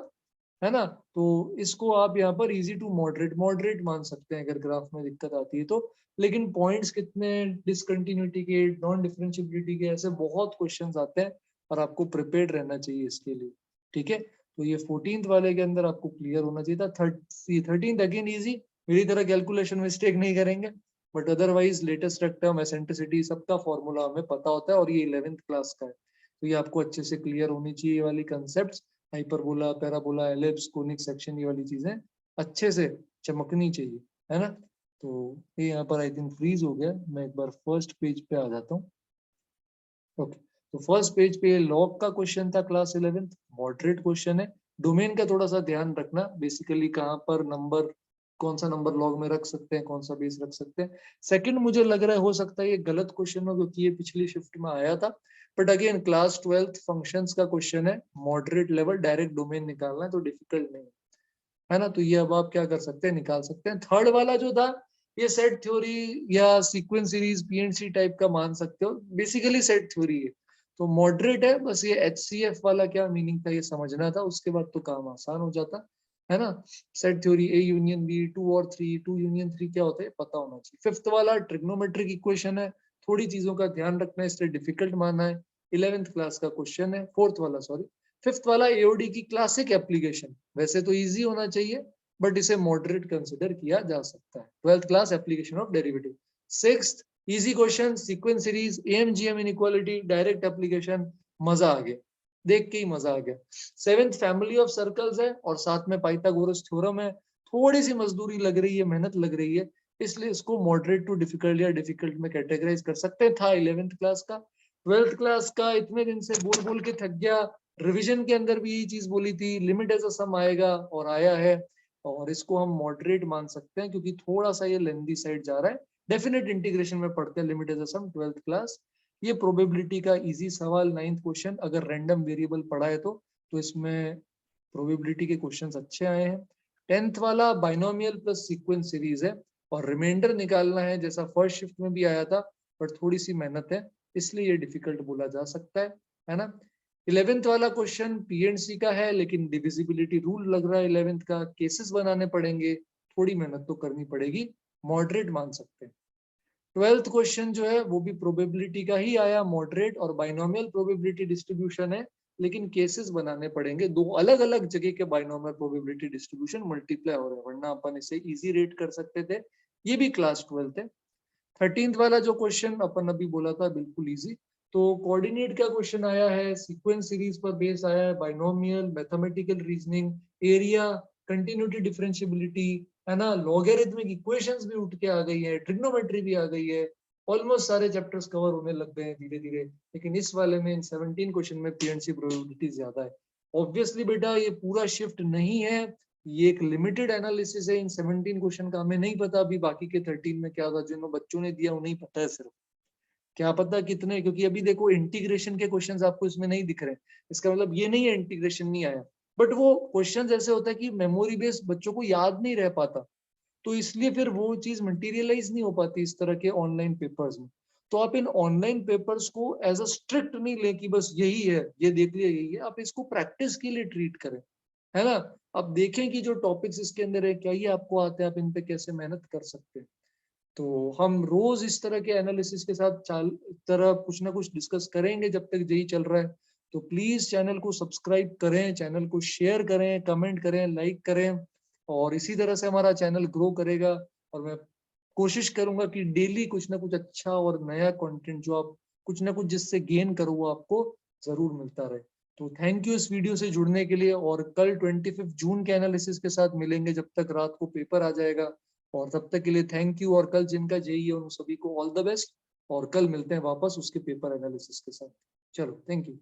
है ना, तो इसको आप यहाँ पर इजी टू मॉडरेट मॉडरेट मान सकते हैं अगर ग्राफ में दिक्कत आती है तो। लेकिन पॉइंट्स कितने, डिसकंटिन्यूटी के, नॉन डिफरेंशिएबिलिटी के, ऐसे बहुत क्वेश्चंस आते हैं, और आपको प्रिपेयर्ड रहना चाहिए इसके लिए, ठीक है। तो ये 14th वाले के अंदर आपको क्लियर होना चाहिए था। 13th अगेन इजी, मेरी तरह कैलकुलेशन मिस्टेक नहीं करेंगे, but otherwise latus rectum eccentricity सबका फॉर्मूला हमें पता होता है, और ये 11th क्लास का है, तो ये आपको अच्छे से क्लियर होनी चाहिए, ये वाली concept, hyperbola parabola ellipse conic section, ये वाली चीजें अच्छे से चमकनी चाहिए, है ना। तो ये यहाँ पर आई थिंक फ्रीज हो गया, मैं एक बार फर्स्ट पेज पे आ जाता हूँ। ओके, तो फर्स्ट पेज पे लॉग का क्वेश्चन था क्लास 11th, मॉडरेट क्वेश्चन है। डोमेन का थोड़ा सा ध्यान रखना, बेसिकली कहाँ पर नंबर, कौन सा नंबर लॉग में रख सकते हैं, कौन सा बेस रख सकते हैं। सेकंड मुझे लग रहा है हो सकता है ये गलत क्वेश्चन हो, क्योंकि ये पिछली शिफ्ट में आया था, but again class 12th functions का क्वेश्चन है, मॉडरेट लेवल, डायरेक्ट डोमेन निकालना है, तो डिफिकल्ट नहीं है ना। तो ये अब आप क्या कर सकते हैं, निकाल सकते हैं। थर्ड वाला जो था, ये सेट थ्योरी या सीक्वेंस सीरीज पीएनसी टाइप का मान सकते हो, बेसिकली सेट थ्योरी है। तो मॉडरेट है, बस ये HCF वाला क्या मीनिंग था ये समझना था, उसके बाद तो काम आसान हो जाता है ना। Set theory A union B, 2 और 3, 2 यूनियन 3 क्या होता है पता होना चाहिए। फिफ्थ वाला ट्रिग्नोमेट्रिक इक्वेशन है, थोड़ी चीजों का ध्यान रखना है इसलिए डिफिकल्ट माना है, 11th क्लास का क्वेश्चन है, फोर्थ वाला सॉरी। फिफ्थ वाला AOD की क्लासिक एप्लीकेशन, वैसे तो इजी होना चाहिए बट इसे मॉडरेट कंसिडर किया जा सकता है। 12th class application of derivative. Sixth easy question, sequence series, AMGM inequality, direct application, मजा आ गया, देख के ही मजा आ गया। सेवेंथ फैमिली ऑफ सर्कल्स है और साथ में पाइथागोरस थ्योरम है, थोड़ी सी मजदूरी लग रही है, मेहनत लग रही है, इसलिए इसको मॉडरेट टू डिफिकल्ट या डिफिकल्ट में कैटेगराइज कर सकते हैं। था 11th क्लास का। 12th क्लास का इतने दिन से बोल बोल के थक गया, रिवीजन के अंदर भी यही चीज बोली थी, लिमिट एज अ सम आएगा और आया है, और इसको हम मॉडरेट मान सकते हैं क्योंकि थोड़ा सा ये लेंदी साइड जा रहा है। डेफिनेट इंटीग्रेशन में पढ़ते हैं limit as a sum 12th class. ये प्रोबेबिलिटी का इजी सवाल 9th क्वेश्चन, अगर रैंडम वेरिएबल पढ़ा है तो इसमें प्रोबेबिलिटी के क्वेश्चंस अच्छे आए हैं। 10th वाला बाइनोमियल प्लस सीक्वेंस सीरीज है और रिमाइंडर निकालना है, जैसा फर्स्ट शिफ्ट में भी आया था, पर थोड़ी सी मेहनत है इसलिए ये डिफिकल्ट बोला जा सकता है ना। 11th वाला क्वेश्चन PNC का है लेकिन डिविजिबिलिटी रूल लग रहा है 11th का, केसेस बनाने पड़ेंगे, थोड़ी मेहनत तो करनी पड़ेगी, मॉडरेट मान सकते हैं। 12th क्वेश्चन जो है वो भी प्रोबेबिलिटी का ही आया, मॉडरेट और बाइनोमियल प्रोबेबिलिटी डिस्ट्रीब्यूशन है, लेकिन केसेस बनाने पड़ेंगे, दो अलग अलग जगह के बाइनोमियल प्रोबेबिलिटी डिस्ट्रीब्यूशन मल्टीप्लाई हो रहे हैं, वरना अपन इसे इजी रेट कर सकते थे। ये भी क्लास 12th है। 13th वाला जो क्वेश्चन अपन अभी बोला था बिल्कुल इजी, तो कोऑर्डिनेट का क्वेश्चन आया है, सीक्वेंस सीरीज पर बेस आया है, binomial, mathematical reasoning, area, continuity differentiability, है ना, लॉगरिथमिक इक्वेशंस भी उठ के आ गई है, ट्रिग्नोमेट्री भी आ गई है, ऑलमोस्ट सारे चैप्टर्स कवर होने लग गए हैं धीरे धीरे। लेकिन इस वाले में इन 17 क्वेश्चन में PNC प्रोबेबिलिटी ज्यादा है। ऑब्वियसली बेटा ये पूरा शिफ्ट नहीं है, ये एक लिमिटेड एनालिसिस है इन 17 क्वेश्चन का, हमें नहीं पता अभी बाकी के 13 में क्या था, जिन बच्चों ने दिया उन्हें पता है सिर्फ, क्या पता कितने, क्योंकि अभी देखो इंटीग्रेशन के क्वेश्चंस आपको इसमें नहीं दिख रहे, इसका मतलब ये नहीं है इंटीग्रेशन नहीं आया, बट वो क्वेश्चन ऐसे होता है कि मेमोरी बेस्ड बच्चों को याद नहीं रह पाता, तो इसलिए फिर वो चीज मटेरियलाइज नहीं हो पाती इस तरह के ऑनलाइन पेपर्स में। तो आप इन ऑनलाइन पेपर्स को एज अ स्ट्रिक्ट नहीं ले कि बस यही है, ये देख लिया यही है, आप इसको प्रैक्टिस के लिए ट्रीट करें, है ना। अब देखें कि जो टॉपिक्स इसके अंदर है क्या ये आपको आते हैं, आप इन पे कैसे मेहनत कर सकते हैं। तो हम रोज इस तरह के एनालिसिस के साथ तरह कुछ ना कुछ डिस्कस करेंगे जब तक जेई चल रहा है। तो प्लीज चैनल को सब्सक्राइब करें, चैनल को शेयर करें, कमेंट करें, लाइक करें, और इसी तरह से हमारा चैनल ग्रो करेगा। और मैं कोशिश करूंगा कि डेली कुछ ना कुछ अच्छा और नया कंटेंट जो आप कुछ ना कुछ जिससे गेन करो वो आपको जरूर मिलता रहे। तो थैंक यू इस वीडियो से जुड़ने के लिए, और कल 25 जून के एनालिसिस के साथ मिलेंगे जब तक रात को पेपर आ जाएगा। और तब तक के लिए थैंक यू, और कल जिनका जेई है उन सभी को ऑल द बेस्ट, और कल मिलते हैं वापस उसके पेपर एनालिसिस के साथ। चलो थैंक यू।